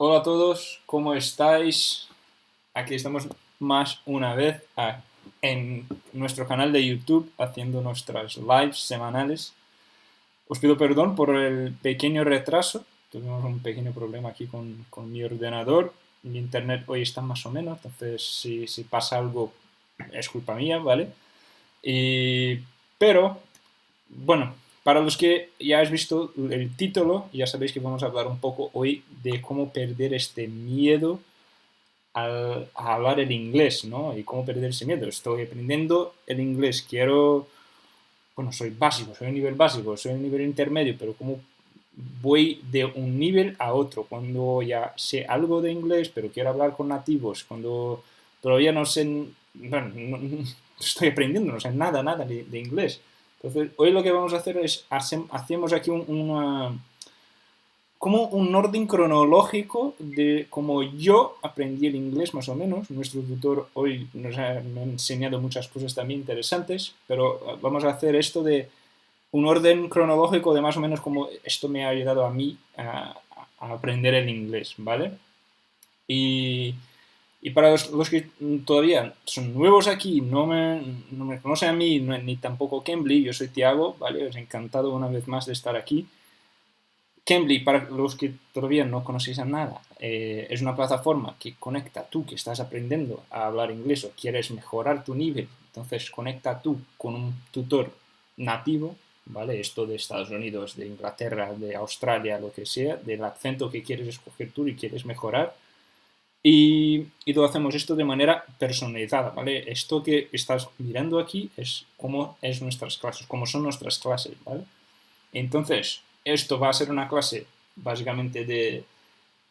Hola a todos, ¿cómo estáis? Aquí estamos más una vez en nuestro canal de YouTube haciendo nuestras lives semanales. Os pido perdón por el pequeño retraso, tuvimos un pequeño problema aquí con mi ordenador. Mi internet hoy está más o menos, entonces si pasa algo es culpa mía, ¿vale? Y, pero bueno, para los que ya habéis visto el título, ya sabéis que vamos a hablar un poco hoy de cómo perder este miedo a hablar el inglés, ¿no? Y cómo perder ese miedo. Estoy aprendiendo el inglés, bueno, soy básico, soy un nivel básico, soy un nivel intermedio, pero cómo voy de un nivel a otro, cuando ya sé algo de inglés, pero quiero hablar con nativos, cuando todavía no sé, bueno, estoy aprendiendo, no sé nada de inglés. Entonces, hoy lo que vamos a hacer es, hacemos aquí como un orden cronológico de cómo yo aprendí el inglés más o menos. Nuestro tutor hoy me ha enseñado muchas cosas también interesantes, pero vamos a hacer esto de un orden cronológico de más o menos cómo esto me ha ayudado a mí a aprender el inglés, ¿vale? Y, y para los que todavía son nuevos aquí, no me conocen a mí, ni tampoco Cambly, yo soy Tiago, ¿vale? Os he encantado una vez más de estar aquí. Cambly, para los que todavía no conocéis a nada, es una plataforma que conecta tú que estás aprendiendo a hablar inglés o quieres mejorar tu nivel, entonces conecta tú con un tutor nativo, ¿vale? Esto de Estados Unidos, de Inglaterra, de Australia, lo que sea, del acento que quieres escoger tú y quieres mejorar. Y lo hacemos esto de manera personalizada, ¿vale? Esto que estás mirando aquí es cómo es nuestras clases, cómo son nuestras clases, ¿vale? Entonces, esto va a ser una clase básicamente de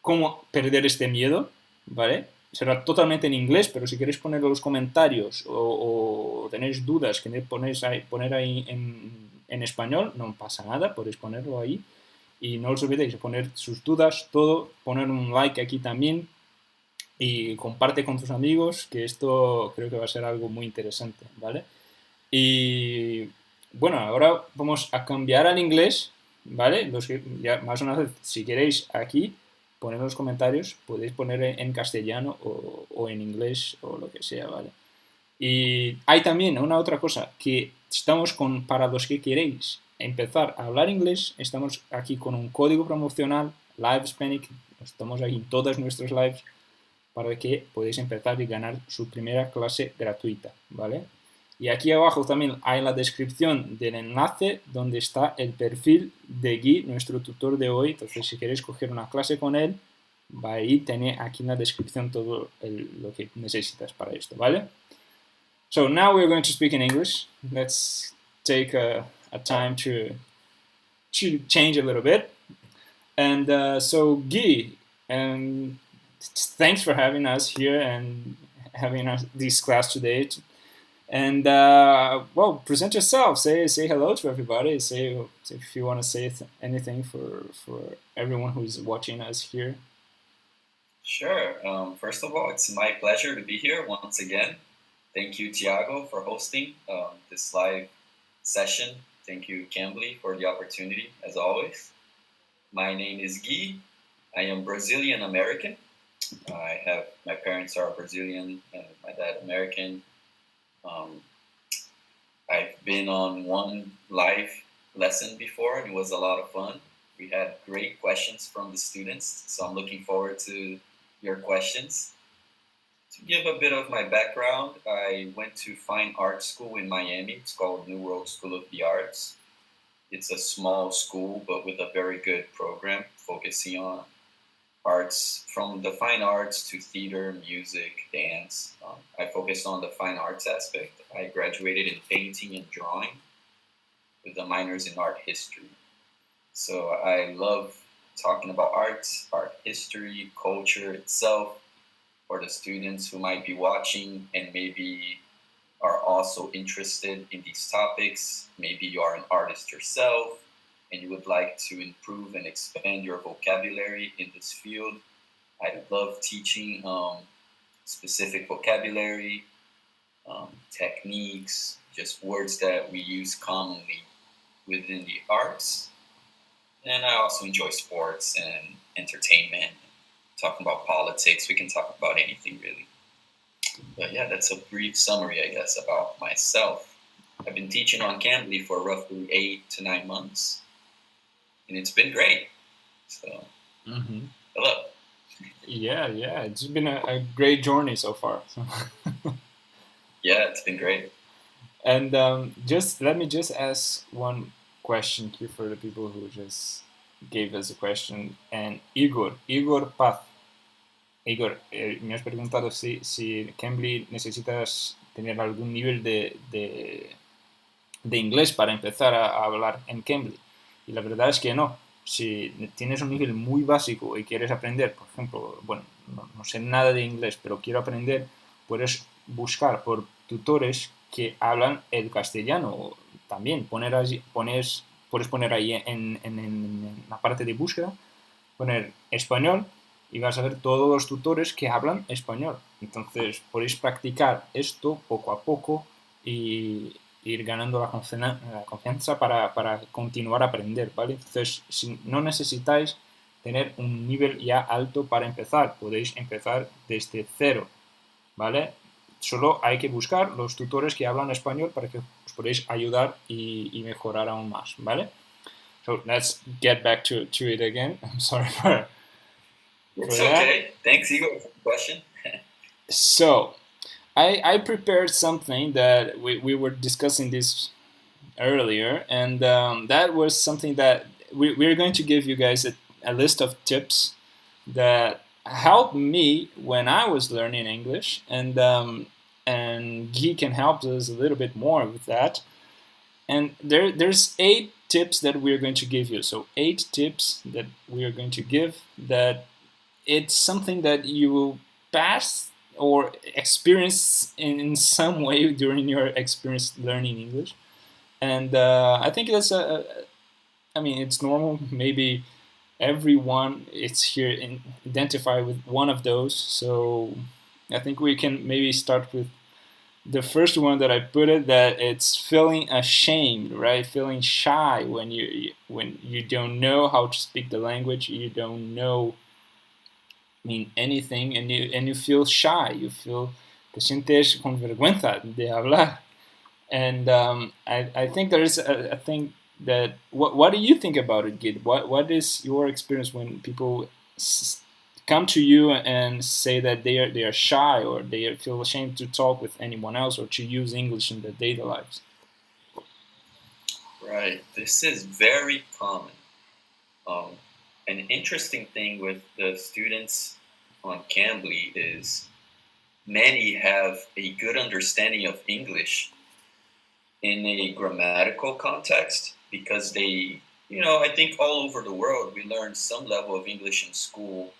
cómo perder este miedo, ¿vale? Será totalmente en inglés, pero si queréis poner los comentarios o tenéis dudas que poner ahí en español, no pasa nada, podéis ponerlo ahí. Y no os olvidéis de poner sus dudas, todo, poner un like aquí también y comparte con tus amigos, que esto creo que va a ser algo muy interesante, ¿vale? Y bueno, ahora vamos a cambiar al inglés, ¿vale? Los que ya más una vez, si queréis aquí, poner en los comentarios, podéis poner en castellano o en inglés o lo que sea, ¿vale? Y hay también una otra cosa, que estamos con, para los que queréis empezar a hablar inglés, estamos aquí con un código promocional, LIVEHISPANIC, estamos aquí en todas nuestras lives para que podáis empezar y ganar su primera clase gratuita, ¿vale? Y aquí abajo también hay la descripción del enlace donde está el perfil de Gui, nuestro tutor de hoy. Entonces, si queréis coger una clase con él, va ahí, tiene aquí en la descripción todo lo que necesitas para esto, ¿vale? So now we're going to speak in English. Let's take a time to change a little bit. And so, Guy, um, thanks for having us here and having this class today. And well, present yourself. Say hello to everybody. Say if you want to say anything for everyone who's watching us here. Sure. First of all, it's my pleasure to be here once again. Thank you, Tiago, for hosting this live session. Thank you, Cambly, for the opportunity, as always. My name is Gui. I am Brazilian American. My parents are Brazilian and my dad American. I've been on one live lesson before and it was a lot of fun. We had great questions from the students, so I'm looking forward to your questions. To give a bit of my background, I went to fine art school in Miami. It's called New World School of the Arts. It's a small school, but with a very good program focusing on arts, from the fine arts to theater, music, dance. I focused on the fine arts aspect. I graduated in painting and drawing with the minors in art history. So I love talking about arts, art history, culture itself, for the students who might be watching and maybe are also interested in these topics. Maybe you are an artist yourself and you would like to improve and expand your vocabulary in this field. I love teaching specific vocabulary, techniques, just words that we use commonly within the arts. And I also enjoy sports and entertainment, talking about politics. We can talk about anything, really. But yeah, that's a brief summary, I guess, about myself. I've been teaching on Cambly for roughly 8 to 9 months, and it's been great. So, hello. Yeah, it's been a great journey so far. Yeah, it's been great. And let me just ask one question here for the people who just gave us a question. And Igor Paz. Igor, me has preguntado si Cambly necesitas tener algún nivel de inglés para empezar a hablar en Cambly. Y la verdad es que no. Si tienes un nivel muy básico y quieres aprender, por ejemplo, bueno, no sé nada de inglés, pero quiero aprender, puedes buscar por tutores que hablan el castellano. También puedes poner ahí en la parte de búsqueda, poner español y vas a ver todos los tutores que hablan español. Entonces podéis practicar esto poco a poco y ir ganando la confianza para continuar a aprender, ¿vale? Entonces, si no necesitáis tener un nivel ya alto para empezar, podéis empezar desde cero, ¿vale? Solo hay que buscar los tutores que hablan español para que os podáis ayudar y mejorar aún más, ¿vale? So let's get back to it again. I'm sorry for It's okay. Thanks, Igor, for the question. So, I prepared something that we were discussing this earlier, and that was something that we're going to give you guys a list of tips that helped me when I was learning English, and Guy can help us a little bit more with that. And there's 8 tips that we're going to give you. So 8 tips that we are going to give that it's something that you will pass or experience in some way during your experience learning English. And I think that's it's normal. Maybe everyone is here identify with one of those. So I think we can maybe start with the first one that I put it, that it's feeling ashamed, right? Feeling shy when you don't know how to speak the language, you don't know anything, and you feel shy, te sientes con vergüenza de hablar. And I think there is a thing that, what do you think about it, Gid? What is your experience when people come to you and say that they are shy, or they feel ashamed to talk with anyone else or to use English in their daily lives? Right, this is very common. An interesting thing with the students on Cambly is many have a good understanding of English in a grammatical context, because they, I think all over the world we learn some level of English in school,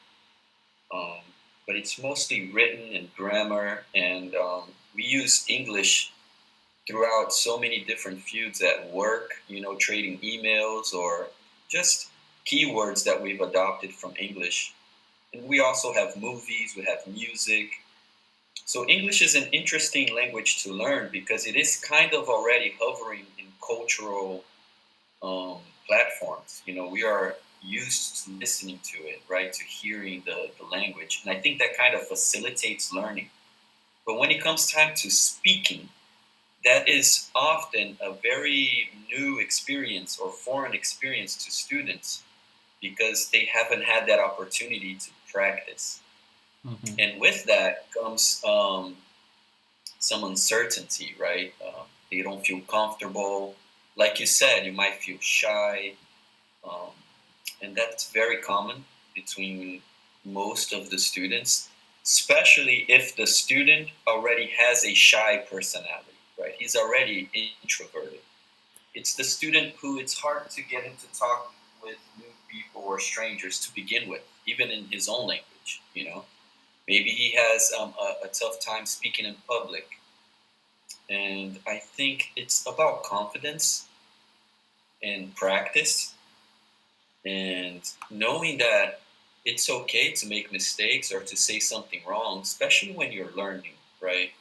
but it's mostly written in grammar, and we use English throughout so many different fields at work, trading emails or just keywords that we've adopted from English. And we also have movies, we have music. So English is an interesting language to learn because it is kind of already hovering in cultural platforms. We are used to listening to it, right, to hearing the language. And I think that kind of facilitates learning. But when it comes time to speaking, that is often a very new experience or foreign experience to students, because they haven't had that opportunity to practice. Mm-hmm. And with that comes some uncertainty, right? They don't feel comfortable. Like you said, you might feel shy. And that's very common between most of the students, especially if the student already has a shy personality, right? He's already introverted. It's the student who it's hard to get him to talk with new people or strangers to begin with, even in his own language, Maybe he has a tough time speaking in public. And I think it's about confidence and practice and knowing that it's okay to make mistakes or to say something wrong, especially when you're learning, right?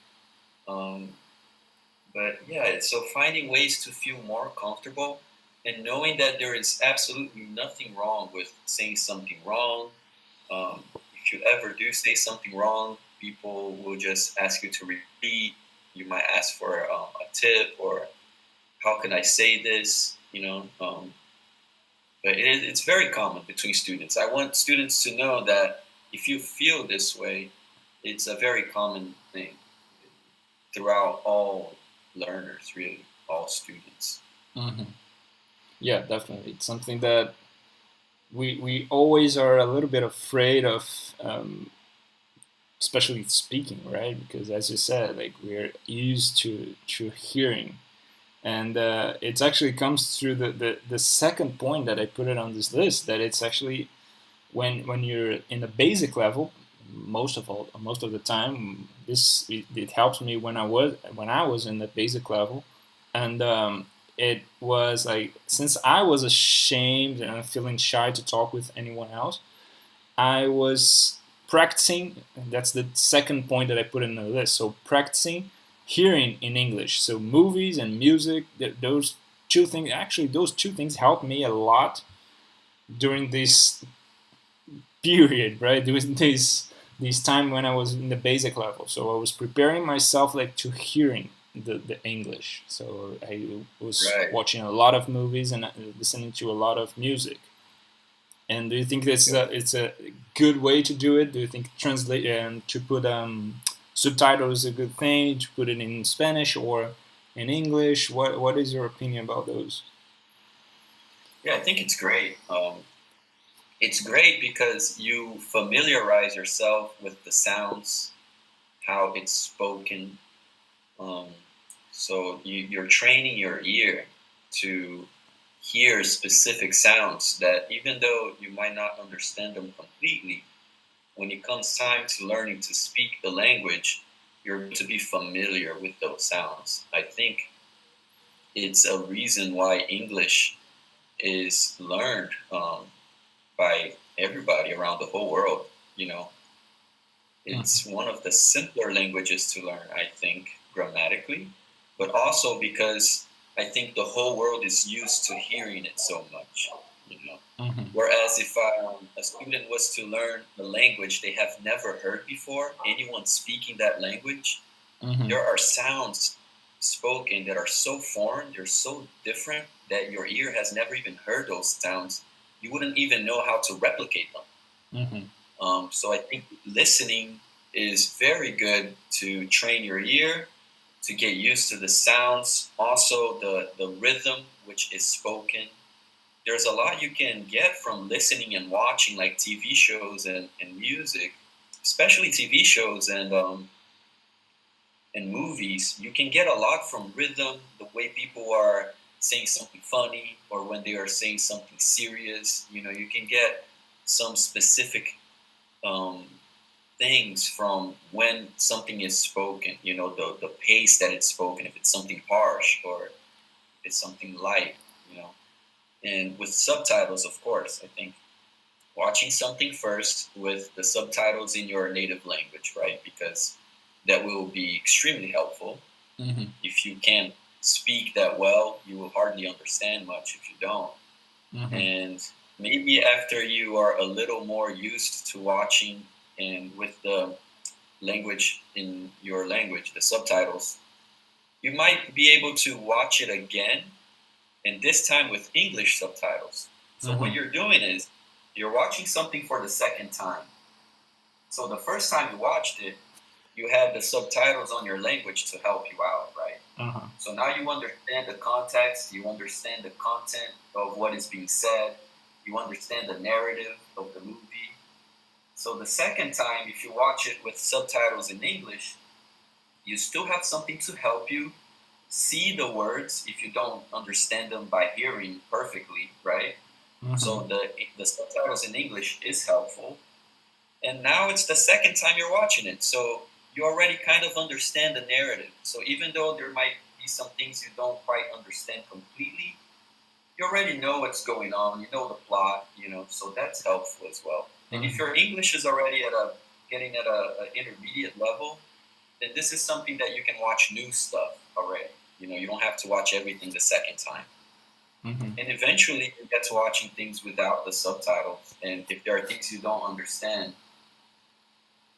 But yeah, so finding ways to feel more comfortable and knowing that there is absolutely nothing wrong with saying something wrong. If if you ever do say something wrong, people will just ask you to repeat. You might ask for a tip, or how can I say this, but it's very common between students. I want students to know that if you feel this way, it's a very common thing throughout all learners, really, all students. Mm-hmm. Yeah, definitely. It's something that we always are a little bit afraid of, especially speaking, right? Because as you said, like we're used to hearing, and it actually comes through the second point that I put it on this list, that it's actually when you're in the basic level, most of the time, it helps me when I was in the basic level, and it was like, since I was ashamed and feeling shy to talk with anyone else, I was practicing. That's the second point that I put in the list. So practicing hearing in English. So movies and music, those two things helped me a lot during this period, right? During this time when I was in the basic level. So I was preparing myself like to hearing the English. So I was watching a lot of movies and listening to a lot of music. And do you think it's a good way to do it? Do you think translate and to put subtitles is a good thing, to put it in Spanish or in English? What is your opinion about those? Yeah, I think it's great. It's great because you familiarize yourself with the sounds, how it's spoken. So you're training your ear to hear specific sounds that, even though you might not understand them completely, when it comes time to learning to speak the language, you're going to be familiar with those sounds. I think it's a reason why English is learned by everybody around the whole world. It's one of the simpler languages to learn, I think, grammatically, but also because I think the whole world is used to hearing it so much. Whereas if a student was to learn the language they have never heard before, anyone speaking that language, there are sounds spoken that are so foreign, they're so different, that your ear has never even heard those sounds. You wouldn't even know how to replicate them. So I think listening is very good to train your ear, to get used to the sounds, also the rhythm which is spoken. There's a lot you can get from listening and watching, like TV shows and music, especially TV shows and movies. You can get a lot from rhythm, the way people are saying something funny, or when they are saying something serious. You can get some specific things from when something is spoken, the pace that it's spoken, if it's something harsh or if it's something light. And with subtitles, of course, I think watching something first with the subtitles in your native language, right? Because that will be extremely helpful. If you can't speak that well, you will hardly understand much if you don't. And maybe after you are a little more used to watching and with the language in your language, the subtitles, you might be able to watch it again, and this time with English subtitles. So what you're doing is you're watching something for the second time. So the first time you watched it, you had the subtitles on your language to help you out, right? So now you understand the context, you understand the content of what is being said, you understand the narrative of the movie. So the second time, if you watch it with subtitles in English, you still have something to help you see the words if you don't understand them by hearing perfectly, right? So the subtitles in English is helpful. And now it's the second time you're watching it, so you already kind of understand the narrative. So even though there might be some things you don't quite understand completely, you already know what's going on, you know the plot, so that's helpful as well. And if your English is already getting at an intermediate level, then this is something that you can watch new stuff already. You don't have to watch everything the second time. And eventually you get to watching things without the subtitles. And if there are things you don't understand,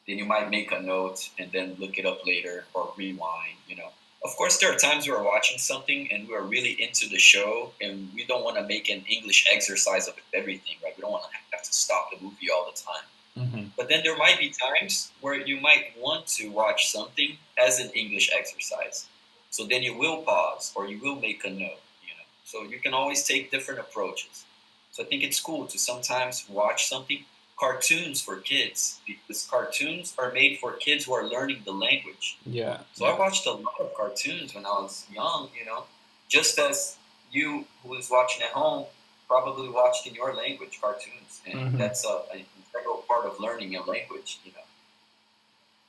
then you might make a note and then look it up later or rewind, you know. Of course, there are times we're watching something and we're really into the show and we don't want to make an English exercise of everything, right? We don't want to have to stop the movie all the time. Mm-hmm. But then there might be times where you might want to watch something as an English exercise. So then you will pause or you will make a note, you know. So you can always take different approaches. So I think it's cool to sometimes watch something, cartoons for kids, because cartoons are made for kids who are learning the language. Yeah. So I watched a lot of cartoons when I was young, you know, just as you who was watching at home probably watched in your language cartoons. And Mm-hmm. that's an integral part of learning a language, you know.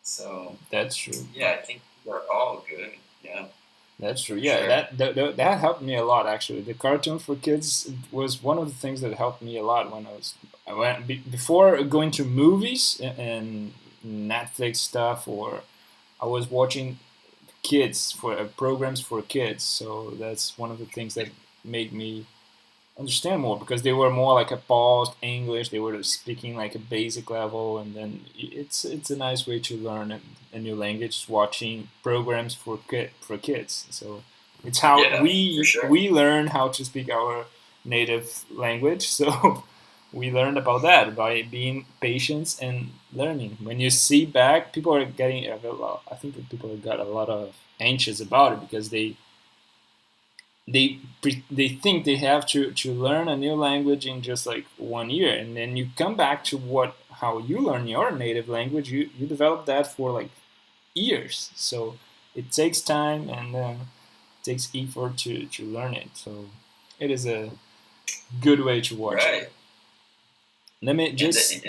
So That's true. yeah, I think they're all good. Yeah. That's true. Yeah, Sure. that helped me a lot actually. The cartoon for kids was one of the things that helped me a lot when I went before going to movies and Netflix stuff, or I was watching kids for programs for kids. So that's one of the things that made me understand more because they were more like a paused English. They were speaking like a basic level, and then it's a nice way to learn a new language watching programs for kids. So it's how Yeah, for sure. we learn how to speak our native language. So we learned about that by being patient and learning. When you see back, people are getting I think that people got a lot of anxious about it because they think they have to learn a new language in just like 1 year, and then you come back to what how you learn your native language. You develop that for like years, so it takes time and takes effort to learn it. So it is a good way to watch Right. it. Let me just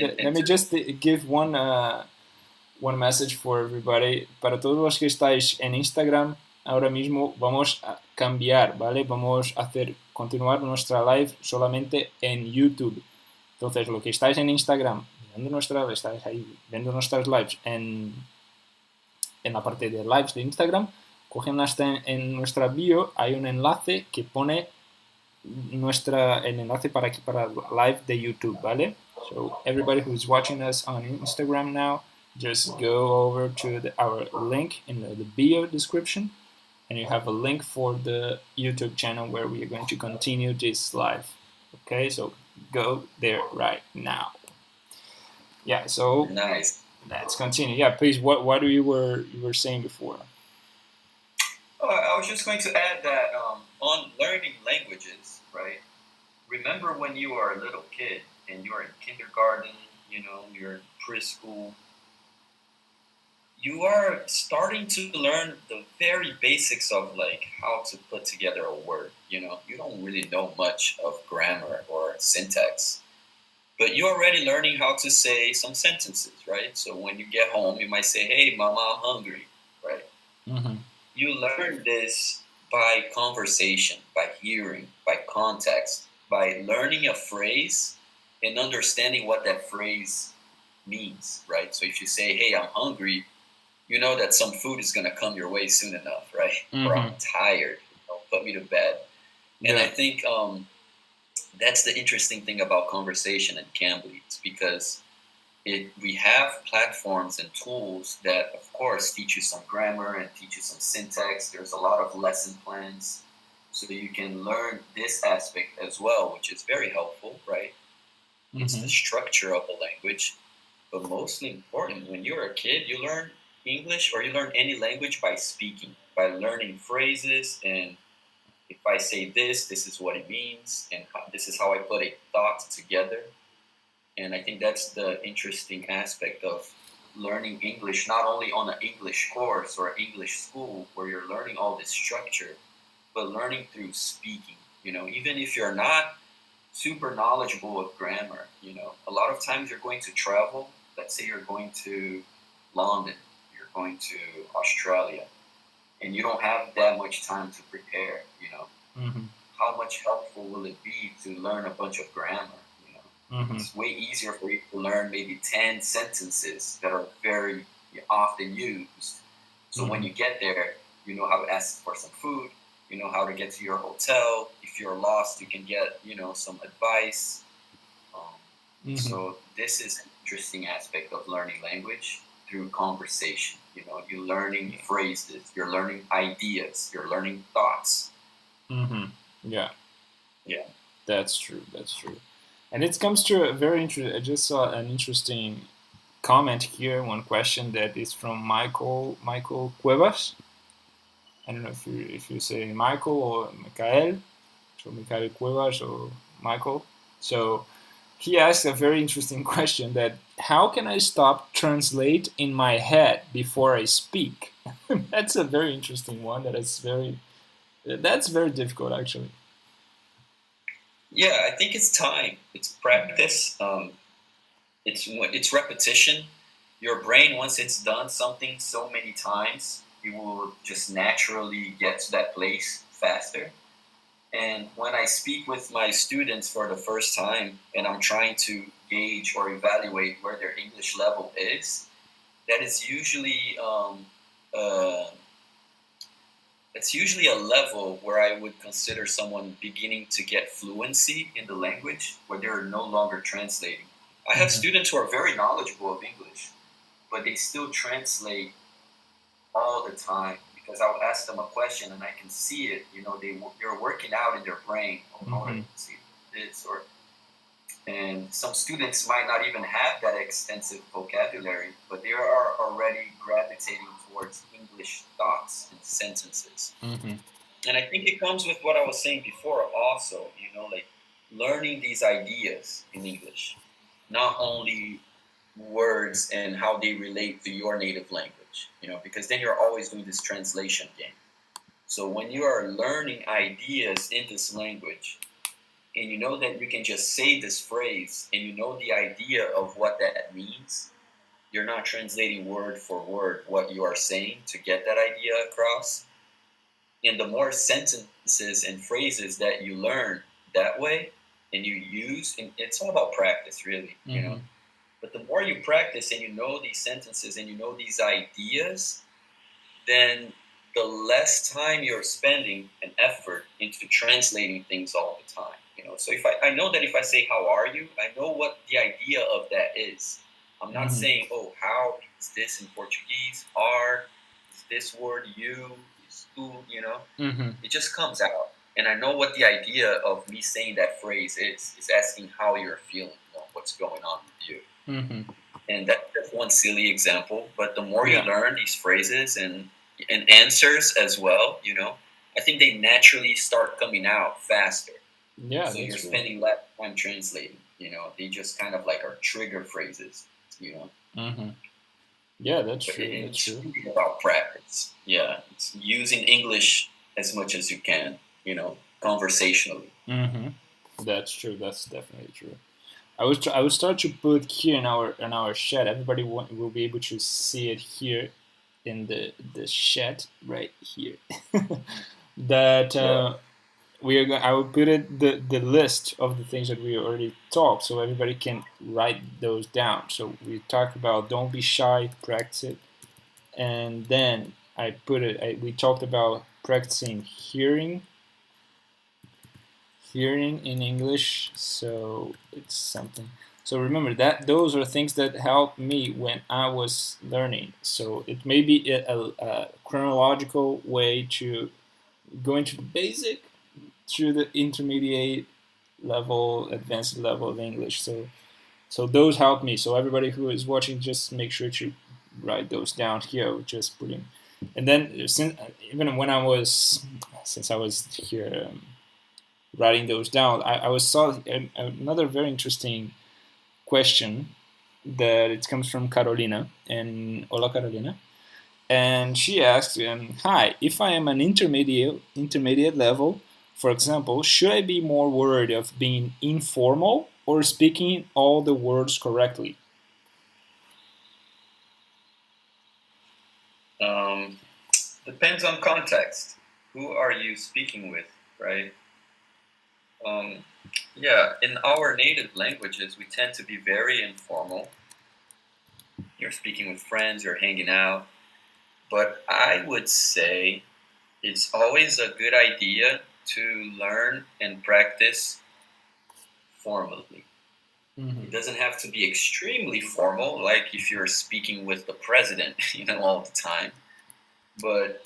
give one message for everybody. Para todos los que estáis en Instagram, ahora mismo vamos a cambiar, ¿vale? Vamos a continuar nuestra live solamente en YouTube. Entonces, lo que estáis en Instagram, estáis ahí viendo nuestras lives en la parte de lives de Instagram, cogen en nuestra bio, hay un enlace que pone el enlace para aquí, para live de YouTube, ¿vale? So, everybody who's watching us on Instagram now, just go over to our link in the bio description, and you have a link for the YouTube channel where we are going to continue this live. Okay, so go there right now. Yeah, so nice. Let's continue. Yeah, please. What you were saying before? Oh, I was just going to add that on learning languages, right? Remember when you were a little kid and you're in kindergarten, you know, you're in preschool, you are starting to learn the very basics of like how to put together a word. You know, you don't really know much of grammar or syntax, but you're already learning how to say some sentences, right? So when you get home, you might say, "Hey, Mama, I'm hungry," right? Mm-hmm. You learn this by conversation, by hearing, by context, by learning a phrase and understanding what that phrase means, right? So if you say, "Hey, I'm hungry," you know that some food is going to come your way soon enough, right? Mm-hmm. Or I'm tired, put me to bed. And I think that's the interesting thing about conversation and Cambly. It's because we have platforms and tools that, of course, teach you some grammar and teach you some syntax. There's a lot of lesson plans so that you can learn this aspect as well, which is very helpful, right? Mm-hmm. It's the structure of the language. But mostly important, when you're a kid, you learn English or you learn any language by speaking, by learning phrases. And if I say this, this is what it means, and this is how I put a thought together. And I think that's the interesting aspect of learning English, not only on an English course or English school where you're learning all this structure, but learning through speaking. You know, even if you're not super knowledgeable of grammar, you know, a lot of times you're going to travel. Let's say you're going to London, you're going to Australia, and you don't have that much time to prepare, you know. Mm-hmm. How much helpful will it be to learn a bunch of grammar? Mm-hmm. It's way easier for you to learn maybe 10 sentences that are very often used. So Mm-hmm. when you get there, you know how to ask for some food, you know how to get to your hotel. If you're lost, you can get, you know, some advice. Mm-hmm. So this is an interesting aspect of learning language. through conversation. You're learning phrases, you're learning ideas, you're learning thoughts. Mm-hmm. Yeah. Yeah. That's true. And it comes to a very interesting. I just saw an interesting comment here. One question that is from Michael Cuevas. I don't know if you say Michael or Michael, so Michael Cuevas or Michael. So he asked a very interesting question: that how can I stop translate in my head before I speak? That's a very interesting one. That's very difficult actually. Yeah, I think it's time. It's practice. It's repetition. Your brain, once it's done something so many times, it will just naturally get to that place faster. And when I speak with my students for the first time and I'm trying to gauge or evaluate where their English level is, that is usually uh, it's usually a level where I would consider someone beginning to get fluency in the language, where they're no longer translating. I have students who are very knowledgeable of English, but they still translate all the time, because I'll ask them a question and I can see it. They're working out in their brain. Oh, I can see this, and some students might not even have that extensive vocabulary, but they are already gravitating towards English thoughts and sentences. Mm-hmm. And I think it comes with what I was saying before also, like learning these ideas in English, not only words and how they relate to your native language, because then you're always doing this translation game. So when you are learning ideas in this language, and you know that you can just say this phrase and you know the idea of what that means, you're not translating word for word what you are saying to get that idea across. And the more sentences and phrases that you learn that way and you use, and it's all about practice, really, But the more you practice and you know these sentences and you know these ideas, then the less time you're spending and effort into translating things all the time. So if I know that if I say "How are you," I know what the idea of that is. I'm not saying, "Oh, how is this in Portuguese? Are is this word you is tu?" It just comes out, and I know what the idea of me saying that phrase is. It's asking how you're feeling, what's going on with you. And that's one silly example. But the more you learn these phrases and answers as well, I think they naturally start coming out faster. Yeah. So you're spending less time translating. They just kind of like are trigger phrases. Yeah, that's true. It's really about practice. Yeah, it's using English as much as you can. Conversationally. That's true. That's definitely true. I will start to put here in our chat. Everybody will be able to see it here in the chat right here. That I will put it the list of the things that we already talked, so everybody can write those down. So we talked about don't be shy, practice it, and then I put it. We talked about practicing hearing in English, so it's something. So remember that those are things that helped me when I was learning. So it may be a chronological way to go into the basic through the intermediate level, advanced level of English. So those help me. So everybody who is watching, just make sure to write those down here. Just putting, and then since I was here. Writing those down, I saw another very interesting question that it comes from Carolina, and hola Carolina, and she asked, "Hi, if I am an intermediate level, for example, should I be more worried of being informal or speaking all the words correctly?" Depends on context. Who are you speaking with, right? In our native languages, we tend to be very informal. You're speaking with friends, you're hanging out. But I would say it's always a good idea to learn and practice formally. It doesn't have to be extremely formal, like if you're speaking with the president, all the time. But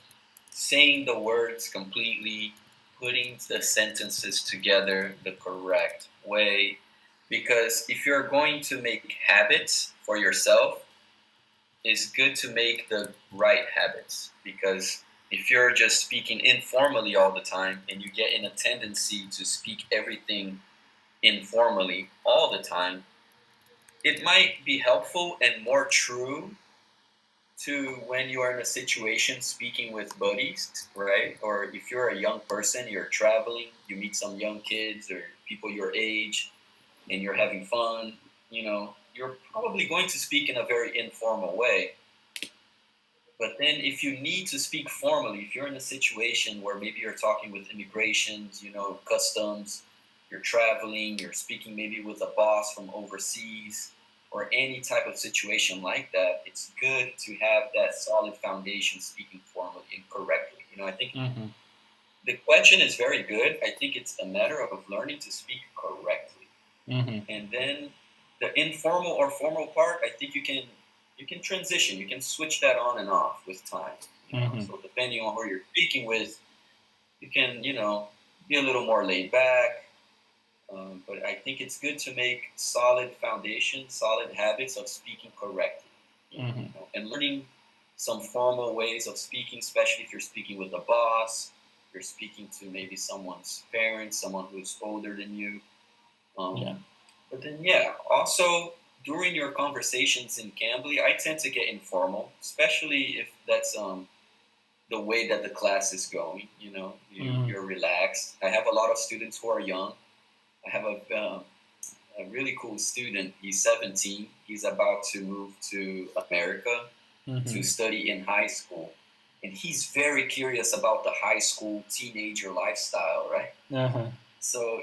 saying the words completely, putting the sentences together the correct way. Because if you're going to make habits for yourself, it's good to make the right habits. Because if you're just speaking informally all the time and you get in a tendency to speak everything informally all the time, it might be helpful and more true to when you are in a situation speaking with buddies, right? Or if you're a young person, you're traveling, you meet some young kids or people your age, and you're having fun, you're probably going to speak in a very informal way. But then if you need to speak formally, if you're in a situation where maybe you're talking with immigrations, customs, you're traveling, you're speaking maybe with a boss from overseas, or any type of situation like that, it's good to have that solid foundation speaking formally and correctly. I think the question is very good. I think it's a matter of learning to speak correctly. And then the informal or formal part, I think you can transition. You can switch that on and off with time. So depending on who you're speaking with, you can, be a little more laid back. But I think it's good to make solid foundation, solid habits of speaking correctly, and learning some formal ways of speaking, especially if you're speaking with a boss, you're speaking to maybe someone's parents, someone who's older than you. But then, also during your conversations in Cambly, I tend to get informal, especially if that's the way that the class is going. You're relaxed. I have a lot of students who are young. I have a really cool student. He's 17. He's about to move to America to study in high school. And he's very curious about the high school teenager lifestyle, right? So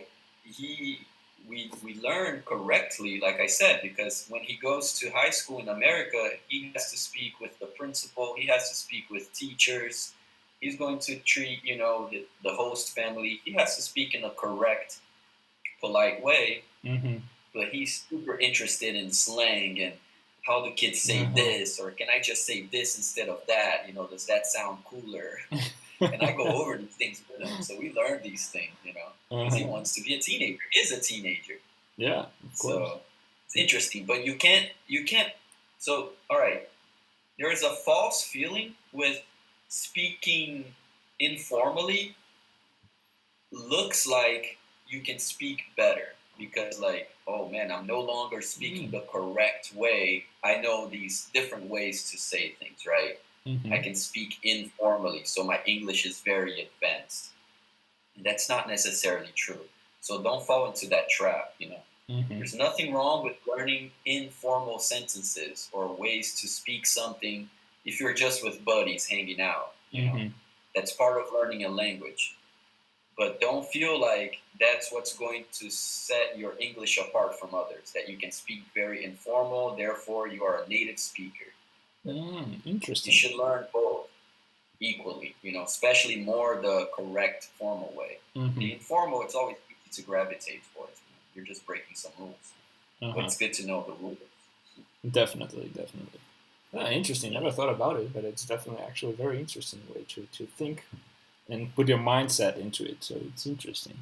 we learn correctly, like I said, because when he goes to high school in America, he has to speak with the principal. He has to speak with teachers. He's going to treat, the host family. He has to speak in a correct, polite way, but he's super interested in slang and how do kids say this, or can I just say this instead of that? Does that sound cooler? And I go over these things with him, so we learn these things, because he wants to be a teenager. He is a teenager. Yeah, of course. So it's interesting, but you can't. So all right, there is a false feeling with speaking informally. Looks like you can speak better because oh man, I'm no longer speaking the correct way. I know these different ways to say things, right? I can speak informally, so my English is very advanced. And that's not necessarily true. So don't fall into that trap, There's nothing wrong with learning informal sentences or ways to speak something if you're just with buddies hanging out, That's part of learning a language. But don't feel like that's what's going to set your English apart from others, that you can speak very informal, therefore you are a native speaker. Interesting. You should learn both equally, especially more the correct formal way. The informal, it's always easy to gravitate towards. You're just breaking some rules. But it's good to know the rules. Definitely. Interesting. Never thought about it, but it's definitely actually a very interesting way to think and put your mindset into it. So it's interesting.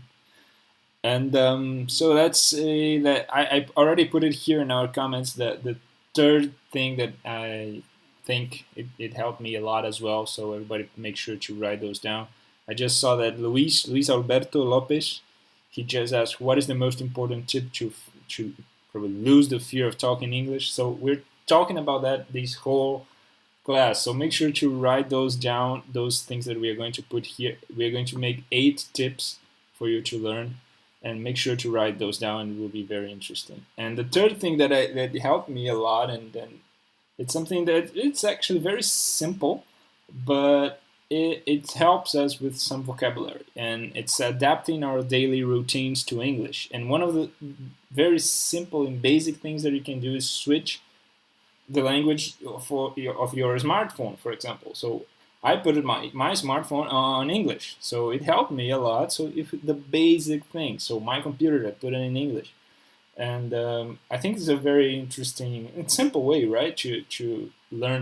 And so that's that. I already put it here in our comments. That the third thing that I think it helped me a lot as well. So everybody make sure to write those down. I just saw that Luis Alberto Lopez, he just asked, what is the most important tip to probably lose the fear of talking English? So we're talking about that this whole class. So make sure to write those down, those things that we are going to put here. We are going to make 8 tips for you to learn, and make sure to write those down. It will be very interesting. And the third thing that helped me a lot, and it's something that it's actually very simple, but it helps us with some vocabulary, and it's adapting our daily routines to English. And one of the very simple and basic things that you can do is switch the language of your smartphone, for example. So I put my smartphone on English, so it helped me a lot. So if the basic thing, so my computer, I put it in English. And I think it's a very interesting and simple way, right, to learn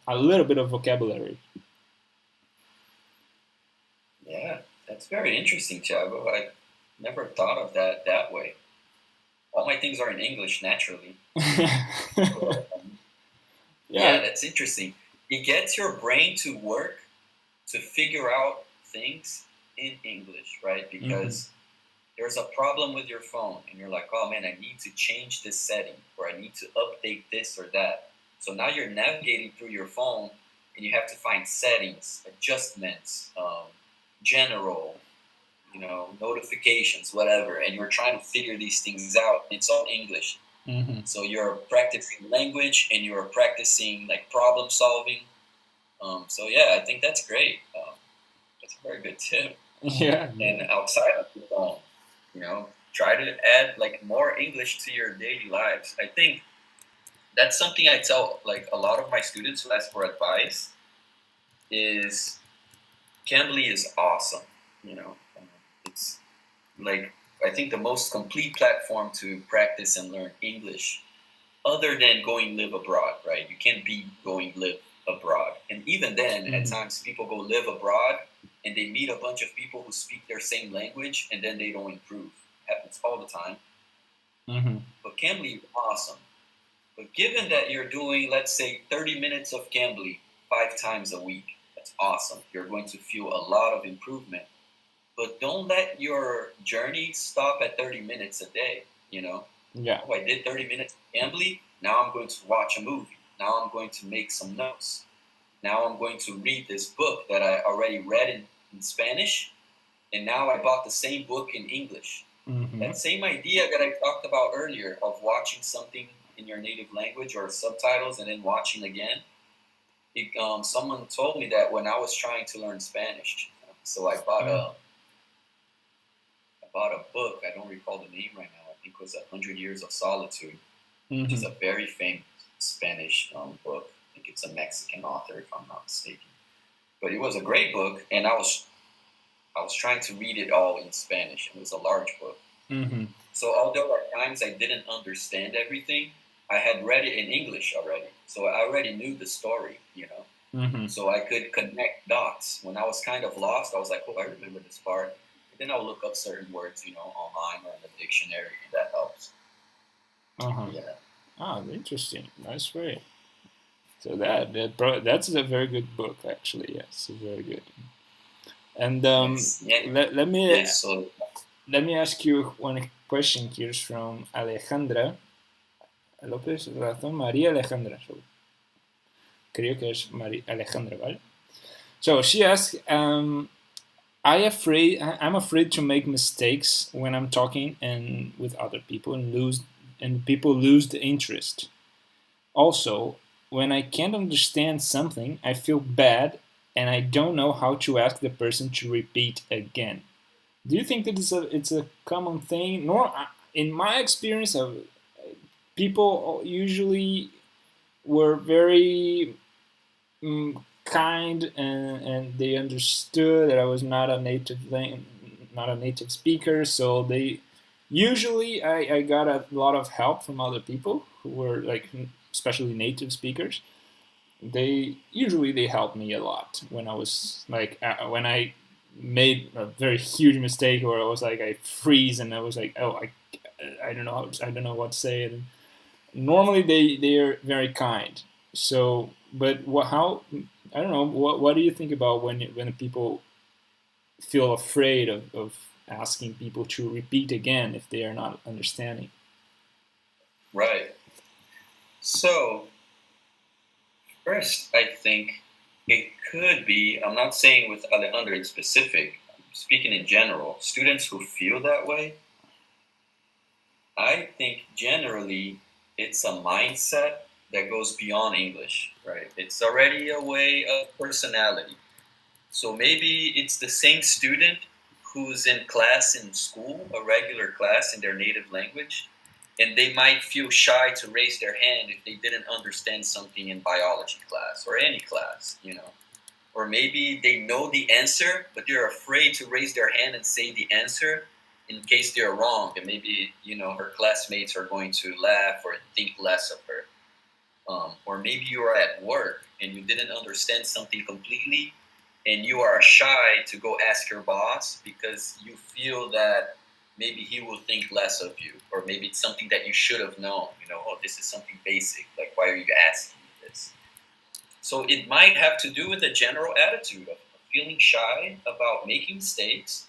a little bit of vocabulary. Yeah, that's very interesting, Thiago. I never thought of that way. All my things are in English naturally. So, yeah, Yeah. that's interesting. It gets your brain to work to figure out things in English, right? Because there's a problem with your phone and you're like, oh man, I need to change this setting or I need to update this or that. So now you're navigating through your phone and you have to find settings, adjustments, general, notifications, whatever, and you're trying to figure these things out. It's all English. So you're practicing language and you're practicing like problem solving. So yeah, I think that's great. That's a very good tip. Yeah. And outside of the phone, try to add like more English to your daily lives. I think that's something I tell like a lot of my students who ask for advice is Cambly is awesome. It's like I think the most complete platform to practice and learn English, other than going live abroad. Right? You can't be going live abroad, and even then, at times people go live abroad and they meet a bunch of people who speak their same language, and then they don't improve. Happens all the time. But Cambly is awesome. But given that you're doing, let's say, 30 minutes of Cambly 5 times a week, that's awesome. You're going to feel a lot of improvement. But don't let your journey stop at 30 minutes a day, Yeah. Oh, I did 30 minutes of Cambly, now I'm going to watch a movie. Now I'm going to make some notes. Now I'm going to read this book that I already read in Spanish, and now I bought the same book in English. That same idea that I talked about earlier of watching something in your native language or subtitles and then watching again. Someone told me that when I was trying to learn Spanish. So I bought a book. I don't recall the name right now. I think it was 100 Years of Solitude, which is a very famous Spanish book. I think it's a Mexican author, if I'm not mistaken. But it was a great book, and I was trying to read it all in Spanish. It was a large book. So although at times I didn't understand everything, I had read it in English already. So I already knew the story, So I could connect dots. When I was kind of lost, I was like, oh, I remember this part. And then I'll look up certain words, online or in the dictionary, and that helps. Yeah. Oh, interesting. That's great. So that's a very good book, actually. Yes, very good. And let me let me ask you one question here from Alejandra López Razón, María Alejandra. So, creo que es Alejandra, ¿vale? So she asks, I'm afraid to make mistakes when I'm talking and with other people and people lose the interest. Also, when I can't understand something, I feel bad and I don't know how to ask the person to repeat again. Do you think that it's a common thing? In my experience, people usually were very kind and they understood that I was not a native speaker, so they usually I got a lot of help from other people who were like especially native speakers. They helped me a lot when I was like when I made a very huge mistake or I was like I freeze and I was like I don't know what to say. And normally they are very kind. So, but how I don't know. What do you think about when people feel afraid of asking people to repeat again if they are not understanding? Right. So, first, I think it could be, I'm not saying with Alejandra in specific, I'm speaking in general, students who feel that way, I think generally it's a mindset that goes beyond English, right? It's already a way of personality. So maybe it's the same student who's in class in school, a regular class in their native language, and they might feel shy to raise their hand if they didn't understand something in biology class or any class, Or maybe they know the answer, but they're afraid to raise their hand and say the answer in case they're wrong, and maybe her classmates are going to laugh or think less of her. Or maybe you are at work and you didn't understand something completely, and you are shy to go ask your boss because you feel that maybe he will think less of you, or maybe it's something that you should have known. Oh, this is something basic. Like, why are you asking me this? So it might have to do with the general attitude of feeling shy about making mistakes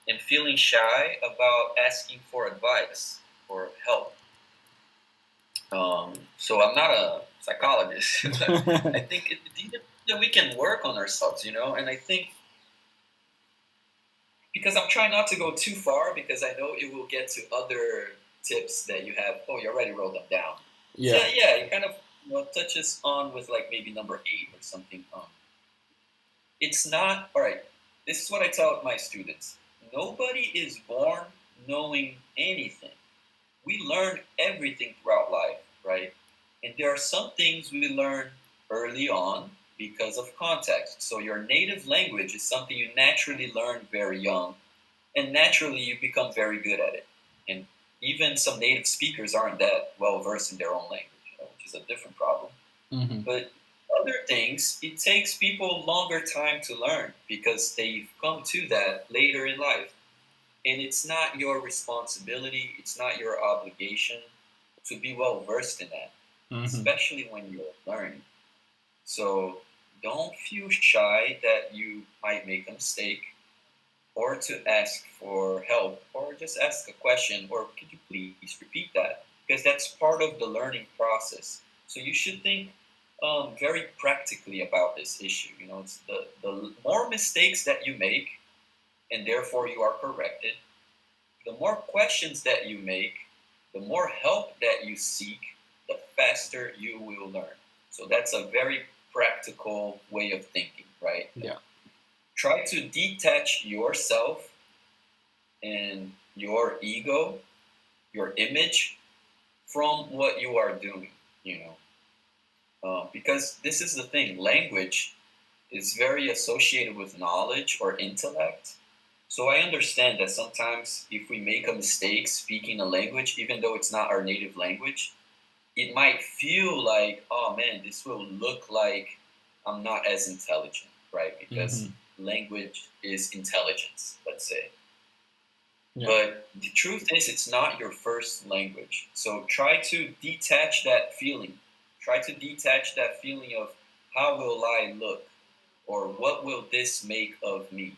and feeling shy about asking for advice or help. So I'm not a psychologist. I think that we can work on ourselves, and I think because I'm trying not to go too far, because I know it will get to other tips that you have. Oh, you already wrote them down. Yeah. So, yeah, it kind of touches on with like maybe number 8 or something. It's not, all right, this is what I tell my students. Nobody is born knowing anything. We learn everything throughout life, right? And there are some things we learn early on because of context. So your native language is something you naturally learn very young, and naturally you become very good at it. And even some native speakers aren't that well versed in their own language, which is a different problem. Mm-hmm. But other things, it takes people longer time to learn because they've come to that later in life. And it's not your responsibility, it's not your obligation to be well versed in that, especially when you're learning. So don't feel shy that you might make a mistake, or to ask for help, or just ask a question, or could you please repeat that? Because that's part of the learning process. So you should think very practically about this issue. It's the more mistakes that you make, and therefore you are corrected, the more questions that you make, the more help that you seek, the faster you will learn. So that's a very practical way of thinking, right? Yeah. Try to detach yourself and your ego, your image, from what you are doing, because this is the thing. Language is very associated with knowledge or intellect. So I understand that sometimes if we make a mistake speaking a language, even though it's not our native language, it might feel like, oh man, this will look like I'm not as intelligent, right? Because language is intelligence, let's say. Yeah. But the truth is, it's not your first language. So try to detach that feeling. Try to detach that feeling of how will I look, or what will this make of me?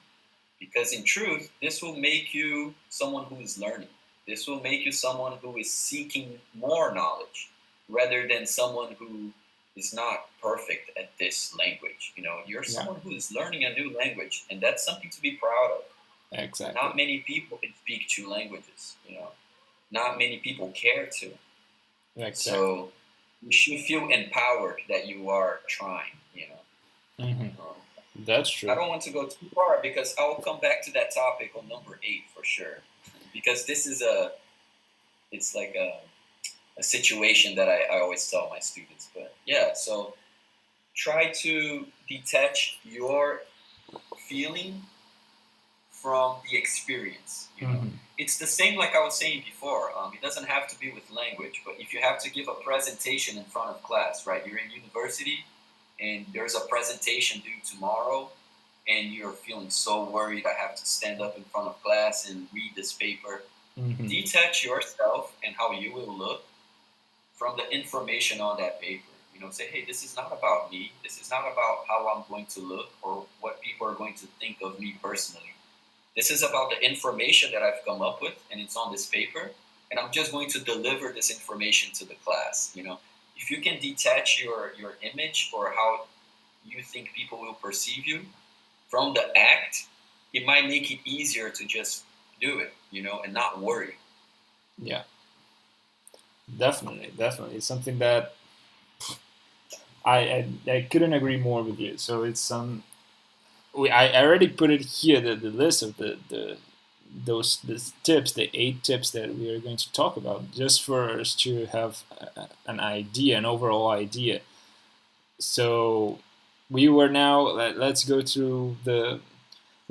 Because in truth, this will make you someone who is learning. This will make you someone who is seeking more knowledge, rather than someone who is not perfect at this language. You're someone who is learning a new language, and that's something to be proud of. Exactly. Not many people can speak 2 languages. Not many people care to. Exactly. So you should feel empowered that you are trying. That's true. I don't want to go too far because I will come back to that topic on number 8 for sure. Because this is it's like a situation that I always tell my students. But yeah, so try to detach your feeling from the experience. It's the same like I was saying before. It doesn't have to be with language, but if you have to give a presentation in front of class, right? You're in university, and there's a presentation due tomorrow, and you're feeling so worried, I have to stand up in front of class and read this paper. Detach yourself and how you will look from the information on that paper. Say, hey, this is not about me. This is not about how I'm going to look or what people are going to think of me personally. This is about the information that I've come up with, and it's on this paper, and I'm just going to deliver this information to the class. If you can detach your image or how you think people will perceive you from the act, it might make it easier to just do it, and not worry. Yeah, definitely. It's something that I couldn't agree more with you. So it's I already put it here, the list of the tips, the 8 tips that we are going to talk about, just for us to have an idea, an overall idea. So we were now, let's go through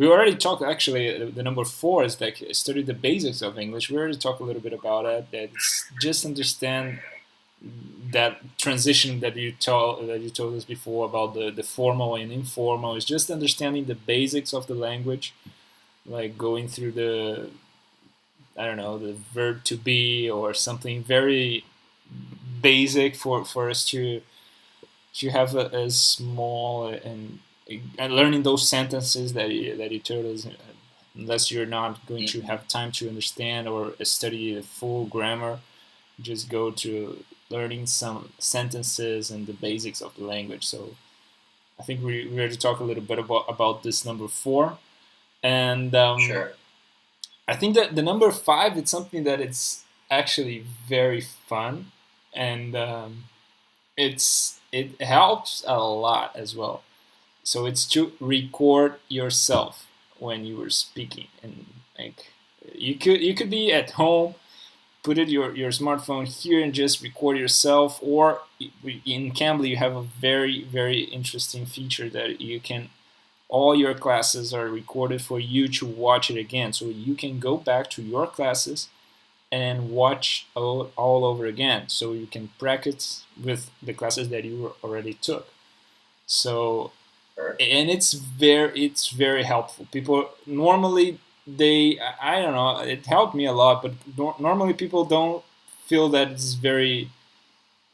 we already talked, actually, the number 4 is like study the basics of English. We already talked a little bit about it. It's just understand that transition that you told us before about the formal and informal. Is just understanding the basics of the language, like going through the, I don't know, the verb to be or something very basic for us to have a small and learning those sentences that you told us, unless you're not going to have time to understand or study the full grammar, just go to learning some sentences and the basics of the language. So I think we are to talk a little bit about this number 4, and Sure. I think that the number 5 is something that it's actually very fun, and it helps a lot as well. So it's to record yourself when you were speaking, and like you could be at home, put your smartphone here and just record yourself, or in Cambly you have a very, very interesting feature that you can, all your classes are recorded for you to watch it again, so you can go back to your classes and watch all over again, so you can practice with the classes that you already took. So, and it's very helpful. People normally, I don't know, it helped me a lot, but normally people don't feel that it's very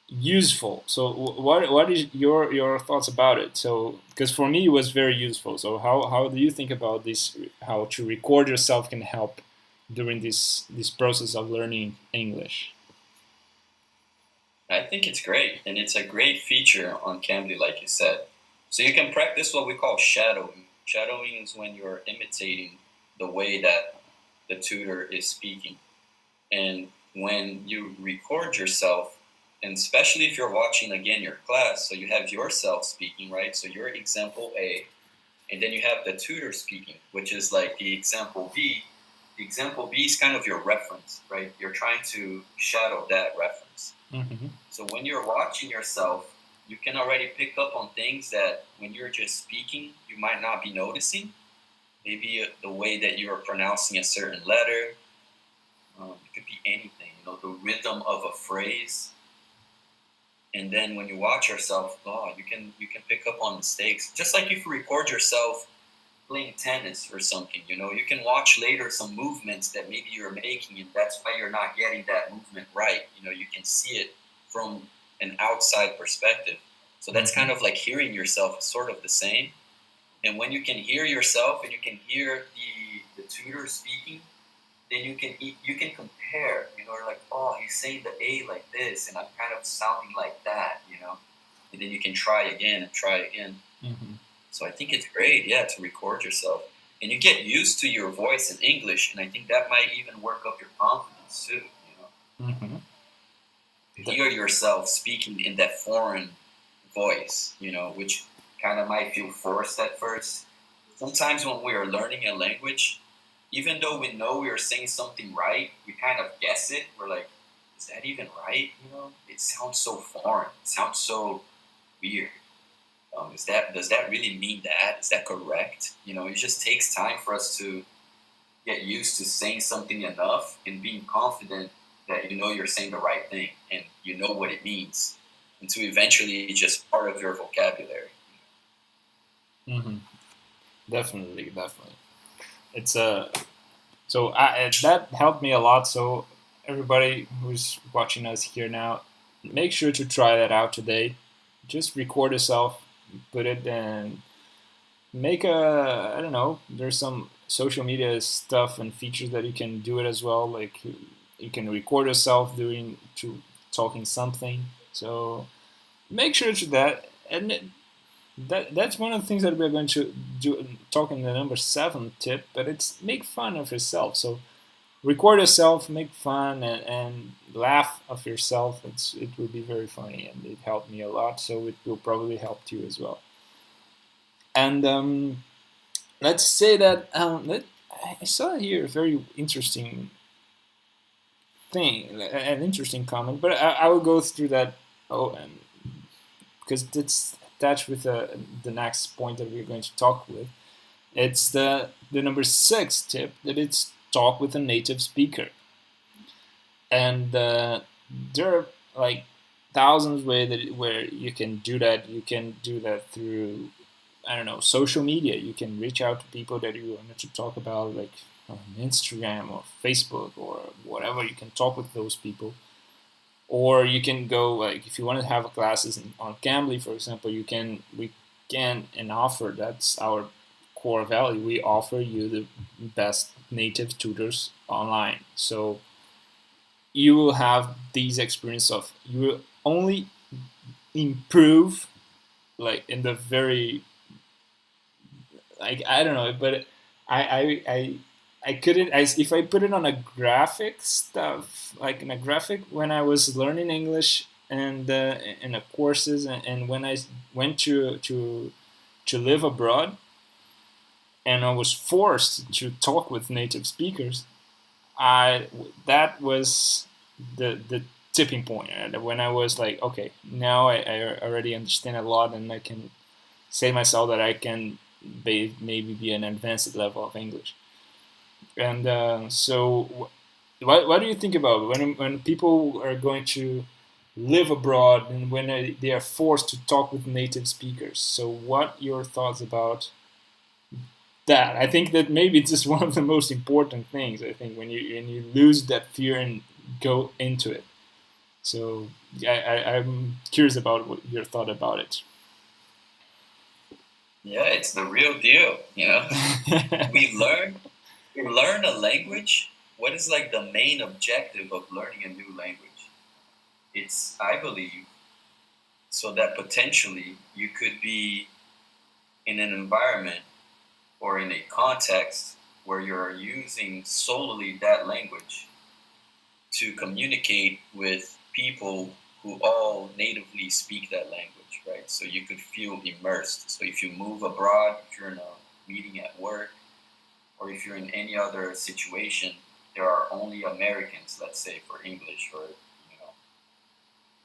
useful. So what is your thoughts about it? So, because for me it was very useful. So how do you think about this? How to record yourself can help during this process of learning English? I think it's great, and it's a great feature on Cambly, like you said. So you can practice what we call shadowing. Shadowing is when you're imitating the way that the tutor is speaking. And when you record yourself, and especially if you're watching again your class, so you have yourself speaking, right? So your example A, and then you have the tutor speaking, which is like the example B. The example B is kind of your reference, right? You're trying to shadow that reference. Mm-hmm. So when you're watching yourself, you can already pick up on things that when you're just speaking, you might not be noticing. Maybe the way that you're pronouncing a certain letter. It could be anything, the rhythm of a phrase. And then when you watch yourself, you can pick up on mistakes. Just like if you record yourself playing tennis or something, you can watch later some movements that maybe you're making, and that's why you're not getting that movement right. You can see it from an outside perspective. So that's kind of like hearing yourself is sort of the same. And when you can hear yourself and you can hear the tutor speaking, then you can compare, like, oh, he's saying the A like this, and I'm kind of sounding like that, and then you can try again and try again. Mm-hmm. So I think it's great, to record yourself. And you get used to your voice in English, and I think that might even work up your confidence too, Mm-hmm. To hear yourself speaking in that foreign voice, which kind of might feel forced at first. Sometimes when we are learning a language, even though we know we are saying something right, we kind of guess it. We're like, is that even right? It sounds so foreign. It sounds so weird. Does that really mean that? Is that correct? It just takes time for us to get used to saying something enough and being confident that you're saying the right thing and you know what it means, and to eventually just part of your vocabulary. Mm-hmm. Definitely. It's so that helped me a lot. So everybody who's watching us here now, make sure to try that out today. Just record yourself, put it, and make I don't know, there's some social media stuff and features that you can do it as well. Like you can record yourself talking something. So make sure to that. And that's one of the things that we're going to do, talk in the number 7 tip, but it's make fun of yourself. So record yourself, make fun, and laugh of yourself. It will be very funny, and it helped me a lot, so it will probably help you as well. And let's say that I saw here a very interesting thing, an interesting comment, but I will go through that. Because it's attached with the next point that we're going to talk with. It's the number 6 tip, that it's talk with a native speaker. And there are like thousands ways where you can do that. You can do that through, I don't know, social media. You can reach out to people that you want to talk about, like on Instagram or Facebook or whatever. You can talk with those people. Or you can go, like, if you want to have classes on Cambly, for example, we can and offer, that's our core value. We offer you the best native tutors online. So you will have these experience of, you will only improve, like in the very, like, I don't know, but I couldn't, if I put it on a graphic stuff, like in a graphic, when I was learning English and in the courses, and when I went to live abroad, and I was forced to talk with native speakers, I that was the tipping point. And when I was like, okay, now I already understand a lot, and I can say myself that I can maybe be an advanced level of English. And so, what do you think about it? When people are going to live abroad, and when they are forced to talk with native speakers? So, what your thoughts about that? I think that maybe it's just one of the most important things. I think when you lose that fear and go into it. So I'm curious about what your thought about it. Yeah, it's the real deal. We learn a language. What is like the main objective of learning a new language? It's, I believe, so that potentially you could be in an environment or in a context where you're using solely that language to communicate with people who all natively speak that language, right? So you could feel immersed. So if you move abroad, if you're in a meeting at work, or if you're in any other situation, there are only Americans, let's say, for English, or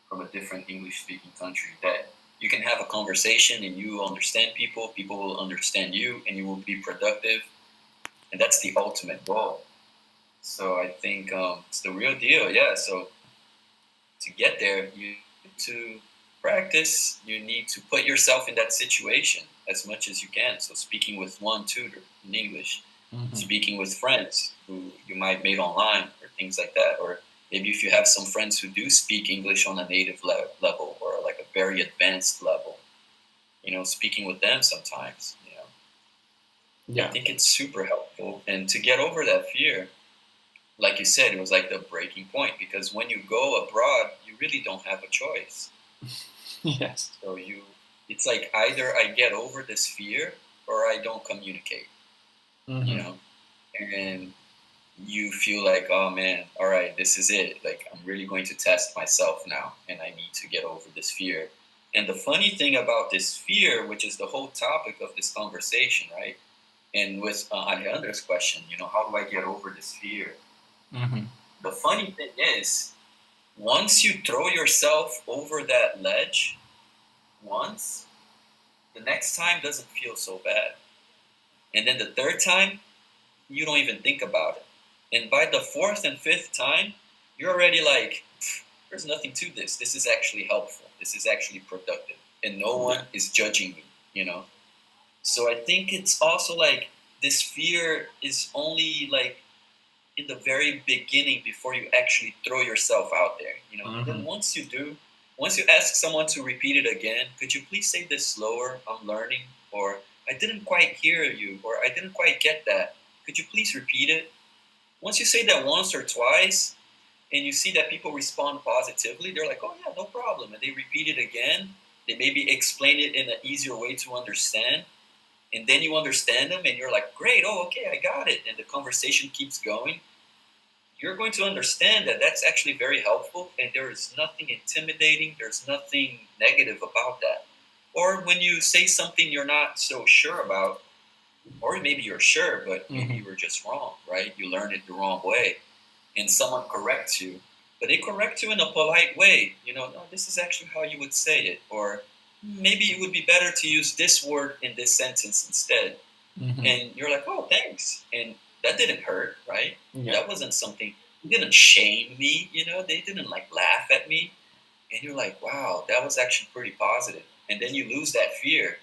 from a different English-speaking country, that you can have a conversation and you understand people, people will understand you, and you will be productive. And that's the ultimate goal. So I think it's the real deal, yeah. So to get there, you need to practice. You need to put yourself in that situation as much as you can. So speaking with one tutor in English, speaking with friends who you might meet online or things like that. Or maybe if you have some friends who do speak English on a native level or like a very advanced level, speaking with them sometimes, Yeah. I think it's super helpful. And to get over that fear, like you said, it was like the breaking point, because when you go abroad, you really don't have a choice. Yes. So it's like either I get over this fear or I don't communicate, and you feel like, oh man, all right, this is it. Like, I'm really going to test myself now, and I need to get over this fear. And the funny thing about this fear, which is the whole topic of this conversation, right? And with Alejandro's question, how do I get over this fear? The funny thing is, once you throw yourself over that ledge once, the next time doesn't feel so bad. And then the third time, you don't even think about it. And by the fourth and fifth time, you're already like, there's nothing to this. This is actually helpful. This is actually productive. And no one is judging me, So I think it's also like this fear is only like in the very beginning before you actually throw yourself out there, And then once you ask someone to repeat it again, could you please say this slower? I'm learning. Or I didn't quite hear you, or I didn't quite get that. Could you please repeat it? Once you say that once or twice, and you see that people respond positively, they're like, oh yeah, no problem. And they repeat it again. They maybe explain it in an easier way to understand. And then you understand them and you're like, great, oh, okay, I got it. And the conversation keeps going. You're going to understand that that's actually very helpful, and there is nothing intimidating. There's nothing negative about that. Or when you say something you're not so sure about, or maybe you're sure, but maybe you were just wrong, right? You learned it the wrong way, and someone corrects you. But they correct you in a polite way. No, this is actually how you would say it. Or maybe it would be better to use this word in this sentence instead. Mm-hmm. And you're like, oh, thanks. And that didn't hurt, right? Yeah. That wasn't something, they didn't shame me, they didn't like laugh at me. And you're like, wow, that was actually pretty positive. And then you lose that fear.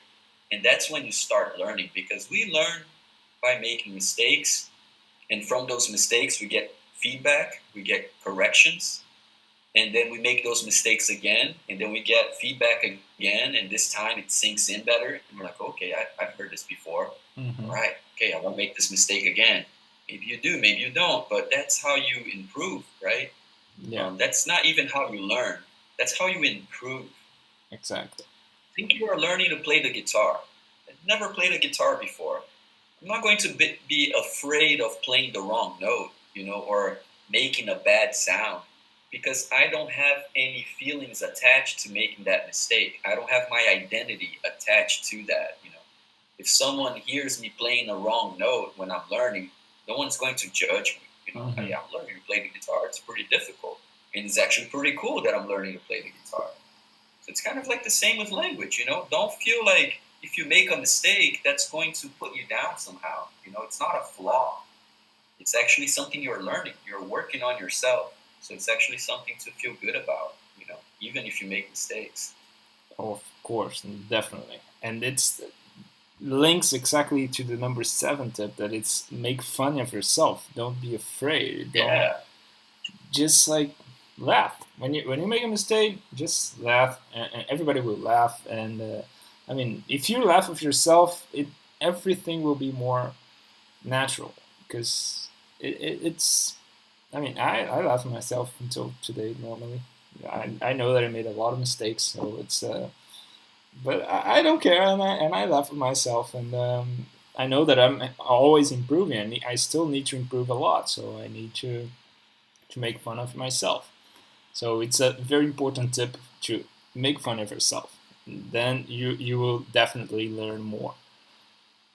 And that's when you start learning, because we learn by making mistakes. And from those mistakes, we get feedback, we get corrections. And then we make those mistakes again, and then we get feedback again, and this time it sinks in better. And we're like, okay, I've heard this before. Mm-hmm. All right, okay, I won't make this mistake again. Maybe you do, maybe you don't, but that's how you improve, right? Yeah. That's not even how you learn. That's how you improve. Exactly. Think you are learning to play the guitar. I've never played a guitar before. I'm not going to be afraid of playing the wrong note, or making a bad sound, because I don't have any feelings attached to making that mistake. I don't have my identity attached to that. If someone hears me playing a wrong note when I'm learning, no one's going to judge me. Mm-hmm. Hey, I'm learning to play the guitar. It's pretty difficult, and it's actually pretty cool that I'm learning to play the guitar. So it's kind of like the same with language. Don't feel like if you make a mistake, that's going to put you down somehow. It's not a flaw. It's actually something you're learning. You're working on yourself. So it's actually something to feel good about, even if you make mistakes. Of course, definitely. And it's links exactly to the number 7 tip, that it's make fun of yourself. Don't be afraid. Yeah. Just like laugh. When you make a mistake, just laugh, and everybody will laugh. And I mean, if you laugh of yourself, everything will be more natural, because it's. I mean, I laugh at myself until today. Normally, I know that I made a lot of mistakes, so it's. But I don't care, and I laugh at myself, and I know that I'm always improving. And I still need to improve a lot, so I need to make fun of myself. So it's a very important tip to make fun of yourself. Then you will definitely learn more.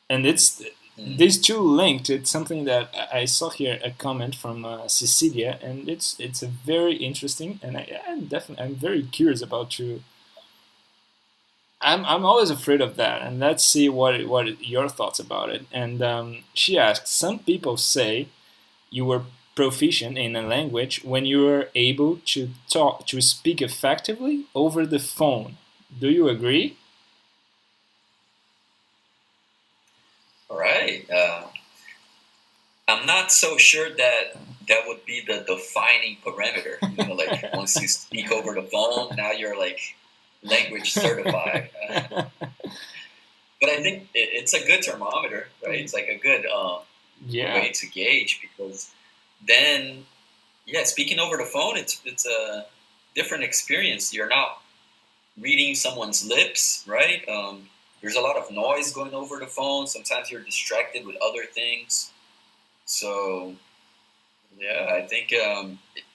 And it's these two linked. It's something that I saw here, a comment from Cecilia, and it's a very interesting, and I'm very curious about you. I'm always afraid of that, and let's see what your thoughts about it. And she asked, some people say you were proficient in a language when you were able to speak effectively over the phone. Do you agree? All right. I'm not so sure that would be the defining parameter. Like once you speak over the phone, now you're like language certified. But I think it's a good thermometer, right? It's like a good way to gauge, because then, speaking over the phone, it's a different experience. You're not reading someone's lips, right? There's a lot of noise going over the phone. Sometimes you're distracted with other things. So, I think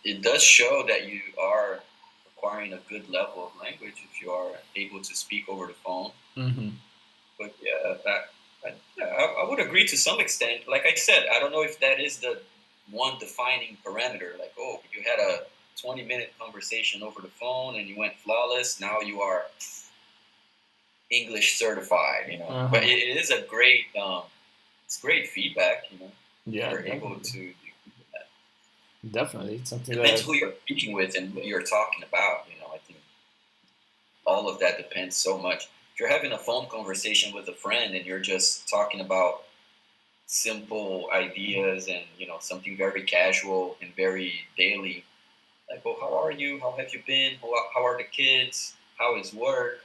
it does show that you are acquiring a good level of language if you are able to speak over the phone. Mm-hmm. But I would agree to some extent. Like I said, I don't know if that is the one defining parameter. Like, oh, you had a 20-minute conversation over the phone and you went flawless. Now you are English certified. Uh-huh. But it is a great, it's great feedback. Yeah, you're able to do that. Definitely, it's something depends who you're speaking with and what you're talking about. I think all of that depends so much. If you're having a phone conversation with a friend and you're just talking about simple ideas and something very casual and very daily, like, oh, how are you? How have you been? How are the kids? How is work?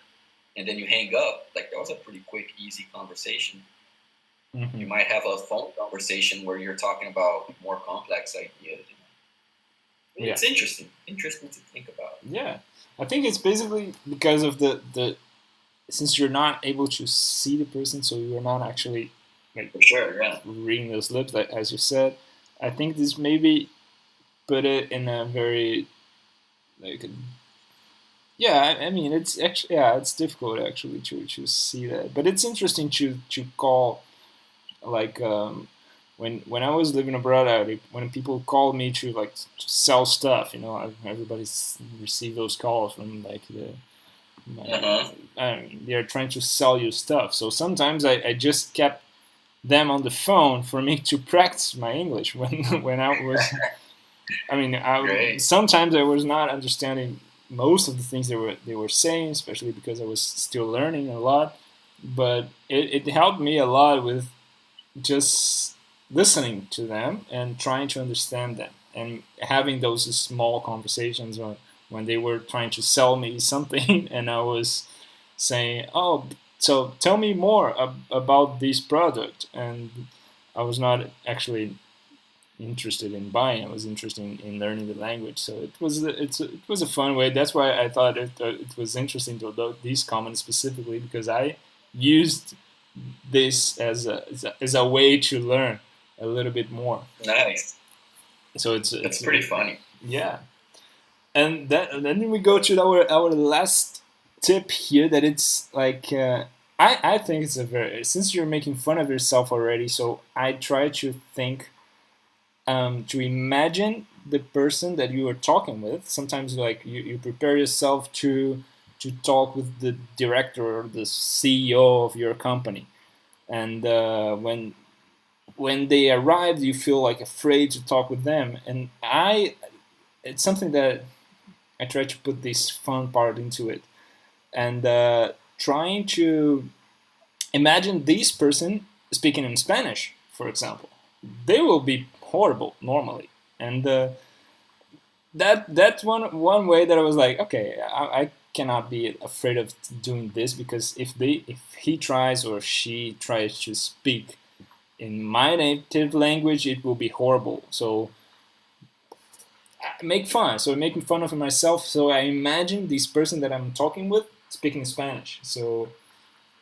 And then you hang up. Like, that was a pretty quick, easy conversation. Mm-hmm. You might have a phone conversation where you're talking about more complex ideas. It's interesting to think about. Yeah, I think it's basically because of the since you're not able to see the person, so you're not actually like for sure, reading those lips, like as you said. I think this maybe put it in a very like I mean it's actually it's difficult actually to see that, but it's interesting to call like when I was living abroad, when people called me to like to sell stuff, everybody's received those calls from like they're trying to sell you stuff. So sometimes I just kept them on the phone for me to practice my English when I was. I mean, sometimes I was not understanding most of the things they were saying, especially because I was still learning a lot. But it helped me a lot with just listening to them and trying to understand them and having those small conversations when they were trying to sell me something and I was saying, "Oh, so tell me more about this product," and I was not actually interested in buying. I was interested in learning the language. So it was a fun way. That's why I thought it was interesting to load these comments specifically because I used this as a way to learn a little bit more. Nice. So it's pretty funny. Yeah, and then we go to our last tip here. That it's like I think it's a very, since you're making fun of yourself already. So I try to think to imagine the person that you are talking with. Sometimes like you prepare yourself to talk with the director or the CEO of your company, and when they arrive, you feel like afraid to talk with them. And it's something that I try to put this fun part into it, and trying to imagine this person speaking in Spanish, for example. They will be horrible normally, and that's one way that I was like, okay, I cannot be afraid of doing this, because if he tries or she tries to speak in my native language, it will be horrible. So I make fun. So I'm making fun of myself. So I imagine this person that I'm talking with speaking Spanish. So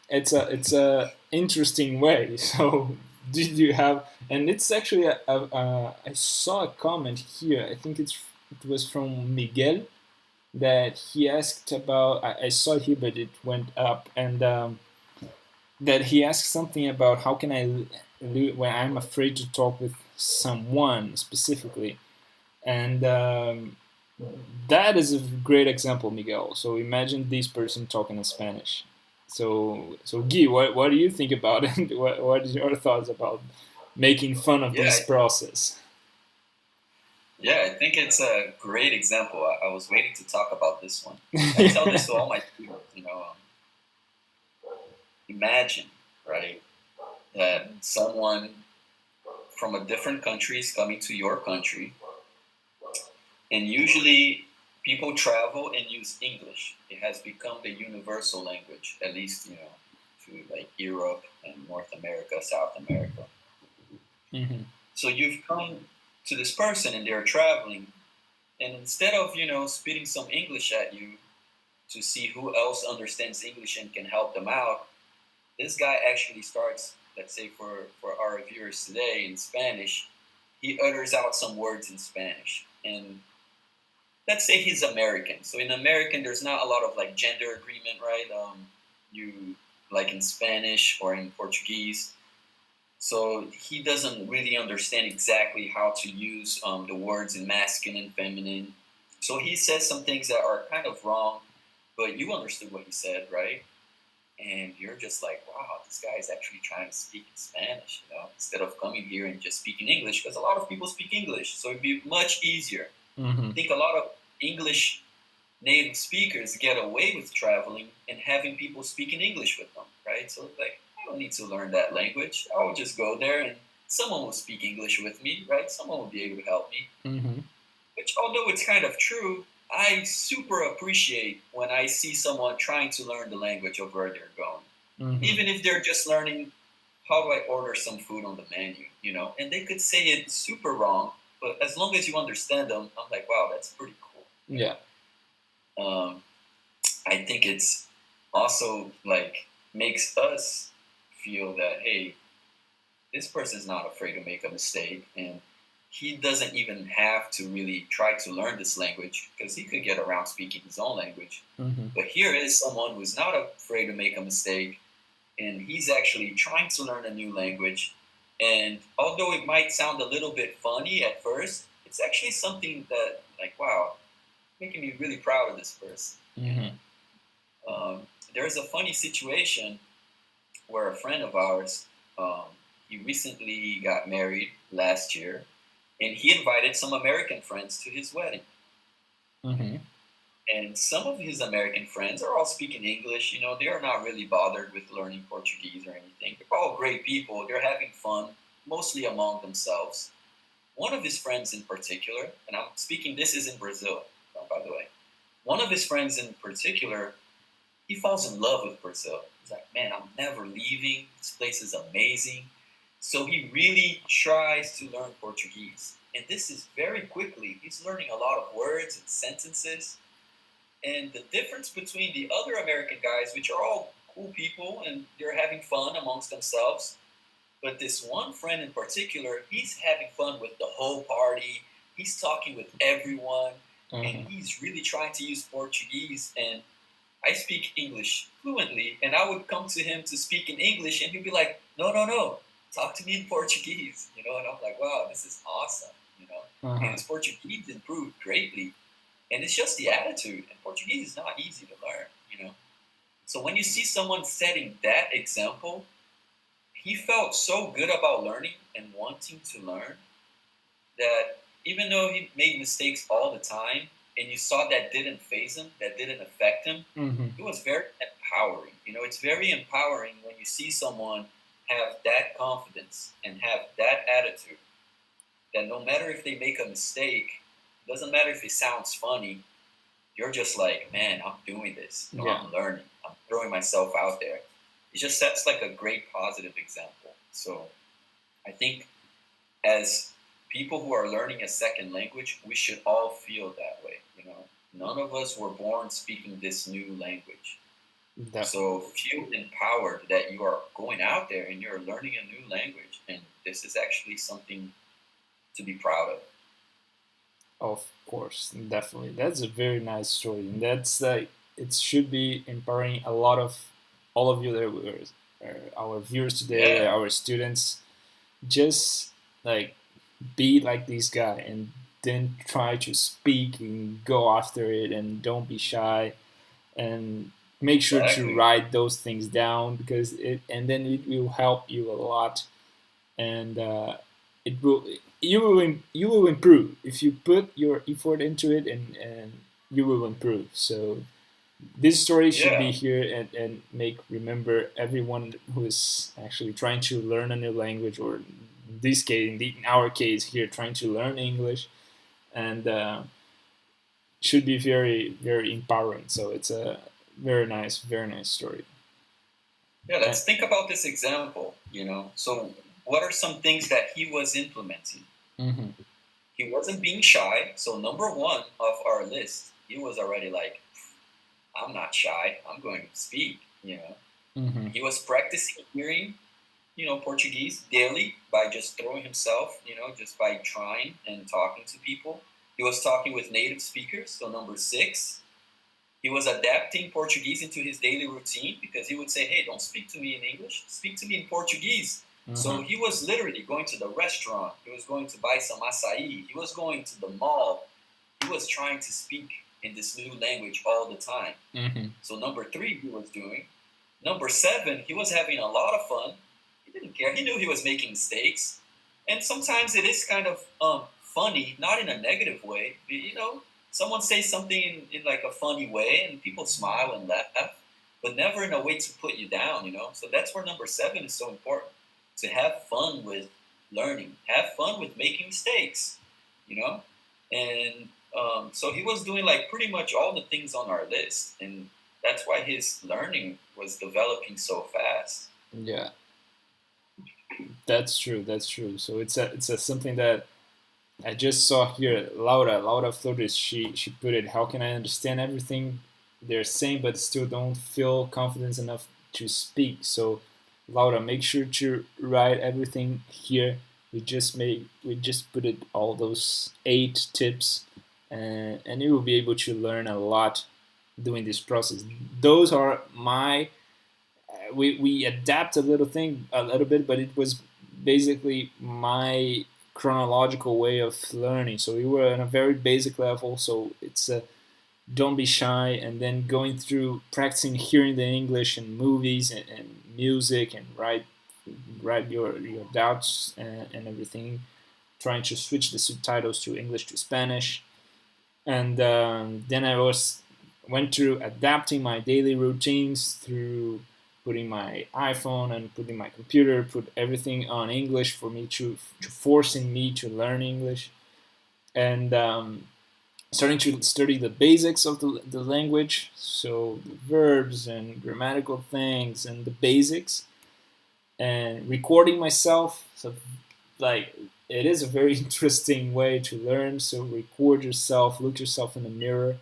it's a interesting way. So did you have? And it's actually I saw a comment here. I think it was from Miguel that he asked about. I saw it here, but it went up, and that he asked something about how can I when I'm afraid to talk with someone specifically, and that is a great example, Miguel. So imagine this person talking in Spanish. So Guy, what do you think about it? What are your thoughts about making fun of this process? Yeah, I think it's a great example. I was waiting to talk about this one. I tell this to all my students, imagine, right, that someone from a different country is coming to your country, and usually people travel and use English. It has become the universal language, at least, to like Europe and North America, South America. Mm-hmm. So you've come to this person and they're traveling, and instead of, spitting some English at you to see who else understands English and can help them out, this guy actually starts, let's say for our viewers today in Spanish, he utters out some words in Spanish. And let's say he's American. So in American, there's not a lot of like gender agreement, right? You like in Spanish or in Portuguese. So he doesn't really understand exactly how to use the words in masculine, feminine. So he says some things that are kind of wrong, but you understood what he said, right? And you're just like, wow, this guy is actually trying to speak in Spanish, instead of coming here and just speaking English, because a lot of people speak English, so it'd be much easier. Mm-hmm. I think a lot of English native speakers get away with traveling and having people speaking English with them, right? So like, I don't need to learn that language. I will just go there and someone will speak English with me, right? Someone will be able to help me. Mm-hmm. Which, although it's kind of true, I super appreciate when I see someone trying to learn the language of where they're going. Mm-hmm. Even if they're just learning, how do I order some food on the menu, And they could say it super wrong, but as long as you understand them, I'm like, wow, that's pretty cool. Yeah. I think it's also like makes us feel that, hey, this person's not afraid to make a mistake, and he doesn't even have to really try to learn this language because he could get around speaking his own language. Mm-hmm. But here is someone who's not afraid to make a mistake, and he's actually trying to learn a new language. And although it might sound a little bit funny at first, it's actually something that, like, wow, making me really proud of this person. Mm-hmm. There's a funny situation where a friend of ours, he recently got married last year, and he invited some American friends to his wedding. Mm-hmm. And some of his American friends are all speaking English. They are not really bothered with learning Portuguese or anything. They're all great people. They're having fun, mostly among themselves. One of his friends in particular, and I'm speaking, this is in Brazil, by the way. One of his friends in particular, he falls in love with Brazil. He's like, man, I'm never leaving. This place is amazing. So he really tries to learn Portuguese. And this is very quickly, he's learning a lot of words and sentences. And the difference between the other American guys, which are all cool people and they're having fun amongst themselves, but this one friend in particular, he's having fun with the whole party. He's talking with everyone, and he's really trying to use Portuguese. And I speak English fluently, and I would come to him to speak in English, and he'd be like, no, talk to me in Portuguese, And I'm like, wow, this is awesome, And his Portuguese improved greatly. And it's just the attitude. And Portuguese is not easy to learn, So when you see someone setting that example, he felt so good about learning and wanting to learn that even though he made mistakes all the time, and you saw that didn't faze him, that didn't affect him, it was very empowering. It's very empowering when you see someone have that confidence and have that attitude, that no matter if they make a mistake, doesn't matter if it sounds funny, you're just like, man, I'm doing this. I'm learning. I'm throwing myself out there. It just sets like a great positive example. So I think as people who are learning a second language, we should all feel that way. None of us were born speaking this new language. Definitely. So feel empowered that you are going out there and you're learning a new language. And this is actually something to be proud of. Of course, definitely. That's a very nice story. And that's like, it should be empowering a lot of all of you that were our viewers today, our students. Just like be like this guy and then try to speak and go after it and don't be shy and make sure to write those things down because and then it will help you a lot and you will improve if you put your effort into it and you will improve. So this story should be here and make remember everyone who is actually trying to learn a new language, or in this case, in our case here, trying to learn English, and should be very, very empowering. So it's a very nice story. Yeah, let's think about this example, So what are some things that he was implementing? He wasn't being shy. So number one of our list, he was already like, I'm not shy. I'm going to speak, He was practicing hearing, Portuguese daily by just throwing himself, just by trying and talking to people. He was talking with native speakers. So number 6, he was adapting Portuguese into his daily routine because he would say, hey, don't speak to me in English. Speak to me in Portuguese. So he was literally going to the restaurant. He was going to buy some acai. He was going to the mall. He was trying to speak in this new language all the time. So number 3 he was doing. Number 7, he was having a lot of fun. He didn't care. He knew he was making mistakes. And sometimes it is kind of funny, not in a negative way. Someone says something in like a funny way and people smile and laugh, but never in a way to put you down, So that's where number 7 is so important. To have fun with learning. Have fun with making mistakes, And so he was doing like pretty much all the things on our list, and that's why his learning was developing so fast. Yeah, that's true. So it's something that I just saw here. Laura Flores, she put it. How can I understand everything they're saying, but still don't feel confidence enough to speak? So Laura, make sure to write everything here. We just put it all those 8 tips. And you will be able to learn a lot doing this process. Those are my we adapt a little bit, but it was basically my chronological way of learning. So we were on a very basic level. So it's don't be shy, and then going through practicing hearing the English and movies and music and write write your doubts and everything, trying to switch the subtitles to English to Spanish. And then I went through adapting my daily routines through putting my iPhone and putting my computer, put everything on English for me to forcing me to learn English, and starting to study the basics of the language, so the verbs and grammatical things and the basics, and recording myself. So like it is a very interesting way to learn. So record yourself, look yourself in the mirror,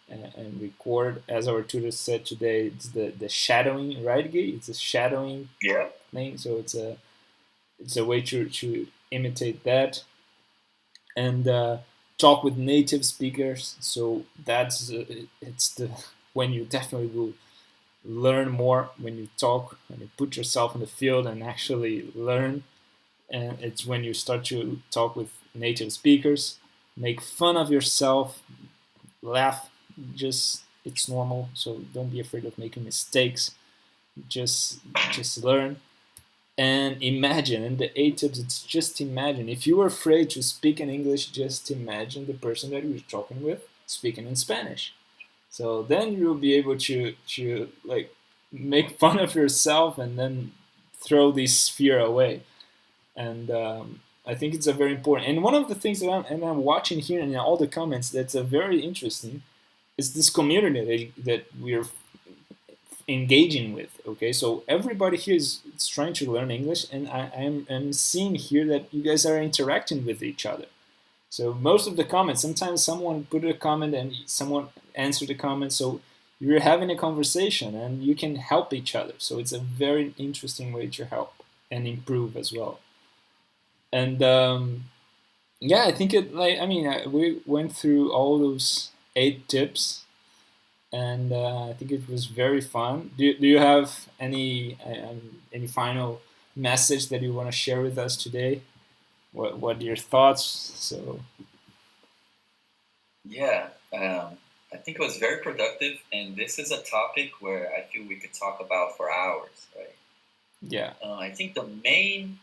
and record. As our tutor said today, it's the shadowing, right, Gui? It's a shadowing thing. So it's a way to imitate that, and talk with native speakers. So that's it's the when you definitely will learn more when you talk and you put yourself in the field and actually learn. And it's when you start to talk with native speakers, make fun of yourself, laugh. Just it's normal. So don't be afraid of making mistakes. Just just learn and imagine. And the 8 tips, it's just imagine. If you were afraid to speak in English, just imagine the person that you're talking with speaking in Spanish. So then you'll be able to like make fun of yourself and then throw this fear away. And I think it's a very important. And one of the things that I'm watching here in all the comments that's a very interesting is this community that we're engaging with. Okay, so everybody here is trying to learn English, and I'm seeing here that you guys are interacting with each other. So most of the comments, sometimes someone put a comment and someone answered the comment. So you're having a conversation and you can help each other. So it's a very interesting way to help and improve as well. And yeah, I think it like I mean we went through all those 8 tips, and I think it was very fun. Do you have any final message that you want to share with us today? What are your thoughts? So Yeah, I think it was very productive, and this is a topic where I feel we could talk about for hours, right? yeah, I think the main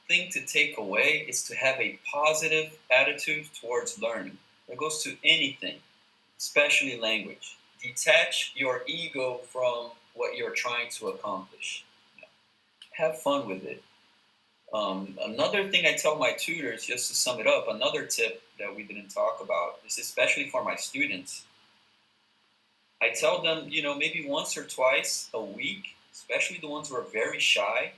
thing to take away is to have a positive attitude towards learning. That goes to anything, especially language. Detach your ego from what you're trying to accomplish. Have fun with it. Another thing I tell my tutors, just to sum it up, another tip that we didn't talk about is especially for my students. I tell them, maybe once or twice a week, especially the ones who are very shy,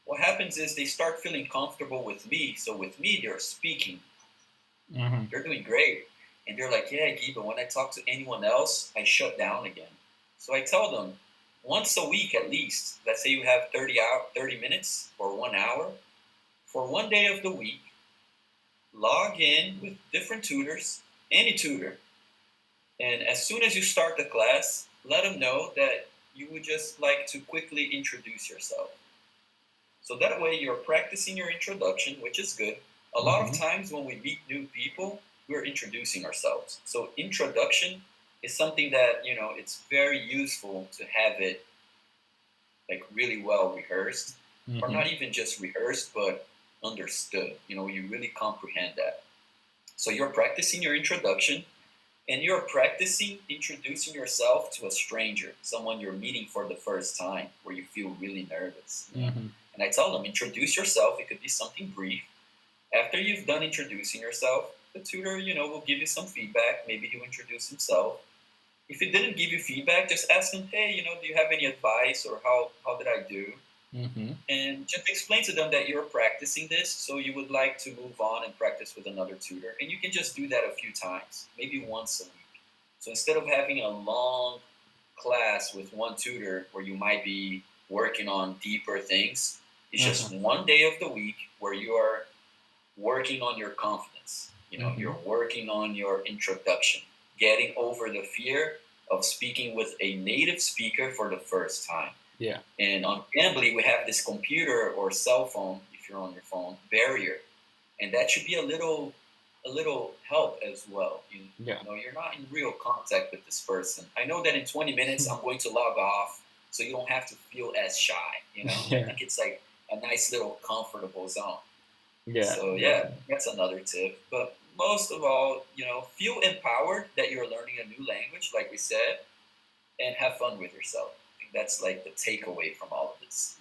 what happens is they start feeling comfortable with me. So with me, they're speaking. mm-hmm. They're doing great. And they're like, yeah, Guy, but when I talk to anyone else, I shut down again. So I tell them, once a week at least, let's say you have 30 minutes or 1 hour, for one day of the week, log in with different tutors, any tutor. And as soon as you start the class, let them know that you would just like to quickly introduce yourself. So that way you're practicing your introduction, which is good. A lot of times when we meet new people, we're introducing ourselves. So introduction is something that, it's very useful to have it like really well rehearsed, or not even just rehearsed, but understood. You really comprehend that. So you're practicing your introduction, and you're practicing introducing yourself to a stranger, someone you're meeting for the first time, where you feel really nervous. And I tell them, introduce yourself. It could be something brief. After you've done introducing yourself, the tutor, will give you some feedback. Maybe he'll introduce himself. If he didn't give you feedback, just ask him, hey, do you have any advice, or how did I do? And just explain to them that you're practicing this, so you would like to move on and practice with another tutor. And you can just do that a few times, maybe once a week. So instead of having a long class with one tutor where you might be working on deeper things, it's just one day of the week where you are working on your confidence. You're working on your introduction, getting over the fear of speaking with a native speaker for the first time. Yeah. And on Cambly, we have this computer or cell phone, if you're on your phone, barrier. And that should be a little help as well. You're not in real contact with this person. I know that in 20 minutes, I'm going to log off. so you don't have to feel as shy, you know? I think it's like a nice little comfortable zone. So that's another tip. But most of all, you know, feel empowered that you're learning a new language, like we said, and have fun with yourself. I think that's like the takeaway from all of this.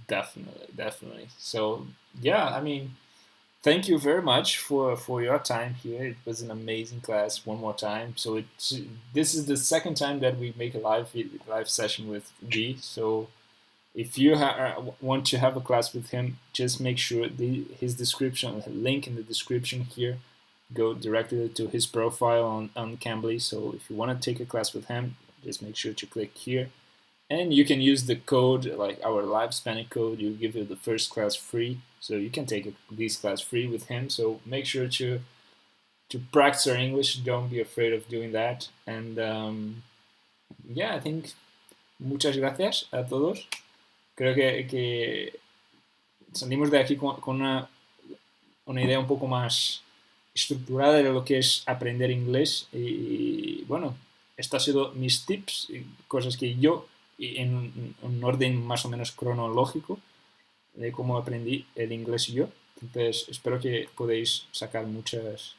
Definitely. So yeah, I mean, thank you very much for your time here. It was an amazing class. One more time. So this is the second time that we make a live session with Gui. So if you want to have a class with him, just make sure his description, link in the description here, go directly to his profile on Cambly. So if you want to take a class with him, just make sure to click here. And you can use the code, like our live Hispanic code, you give you the first class free. So you can take this class free with him. So make sure to practice your English. Don't be afraid of doing that. And I think muchas gracias a todos. Creo que salimos de aquí con una idea un poco más estructurada de lo que es aprender inglés. Y bueno, estos han sido mis tips, cosas que yo, en un orden más o menos cronológico, de cómo aprendí el inglés yo. Entonces, espero que podéis sacar muchas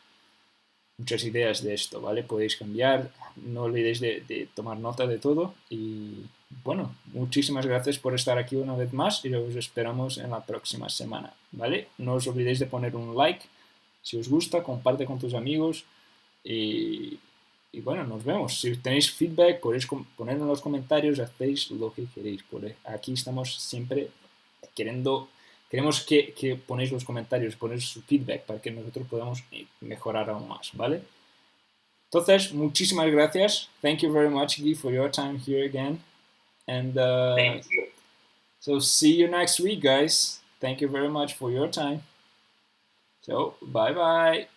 ideas de esto, ¿vale? Podéis cambiar, no olvidéis de tomar nota de todo. Y bueno, muchísimas gracias por estar aquí una vez más y os esperamos en la próxima semana, ¿vale? No os olvidéis de poner un like si os gusta, comparte con tus amigos y bueno, nos vemos. Si tenéis feedback, podéis poner en los comentarios, hacéis lo que queréis. Aquí estamos siempre queremos que ponéis los comentarios, ponéis su feedback para que nosotros podamos mejorar aún más, ¿vale? Entonces, muchísimas gracias. Thank you very much, Gui, for your time here again. And Thank you. So see you next week, guys. Thank you very much for your time. So, bye-bye.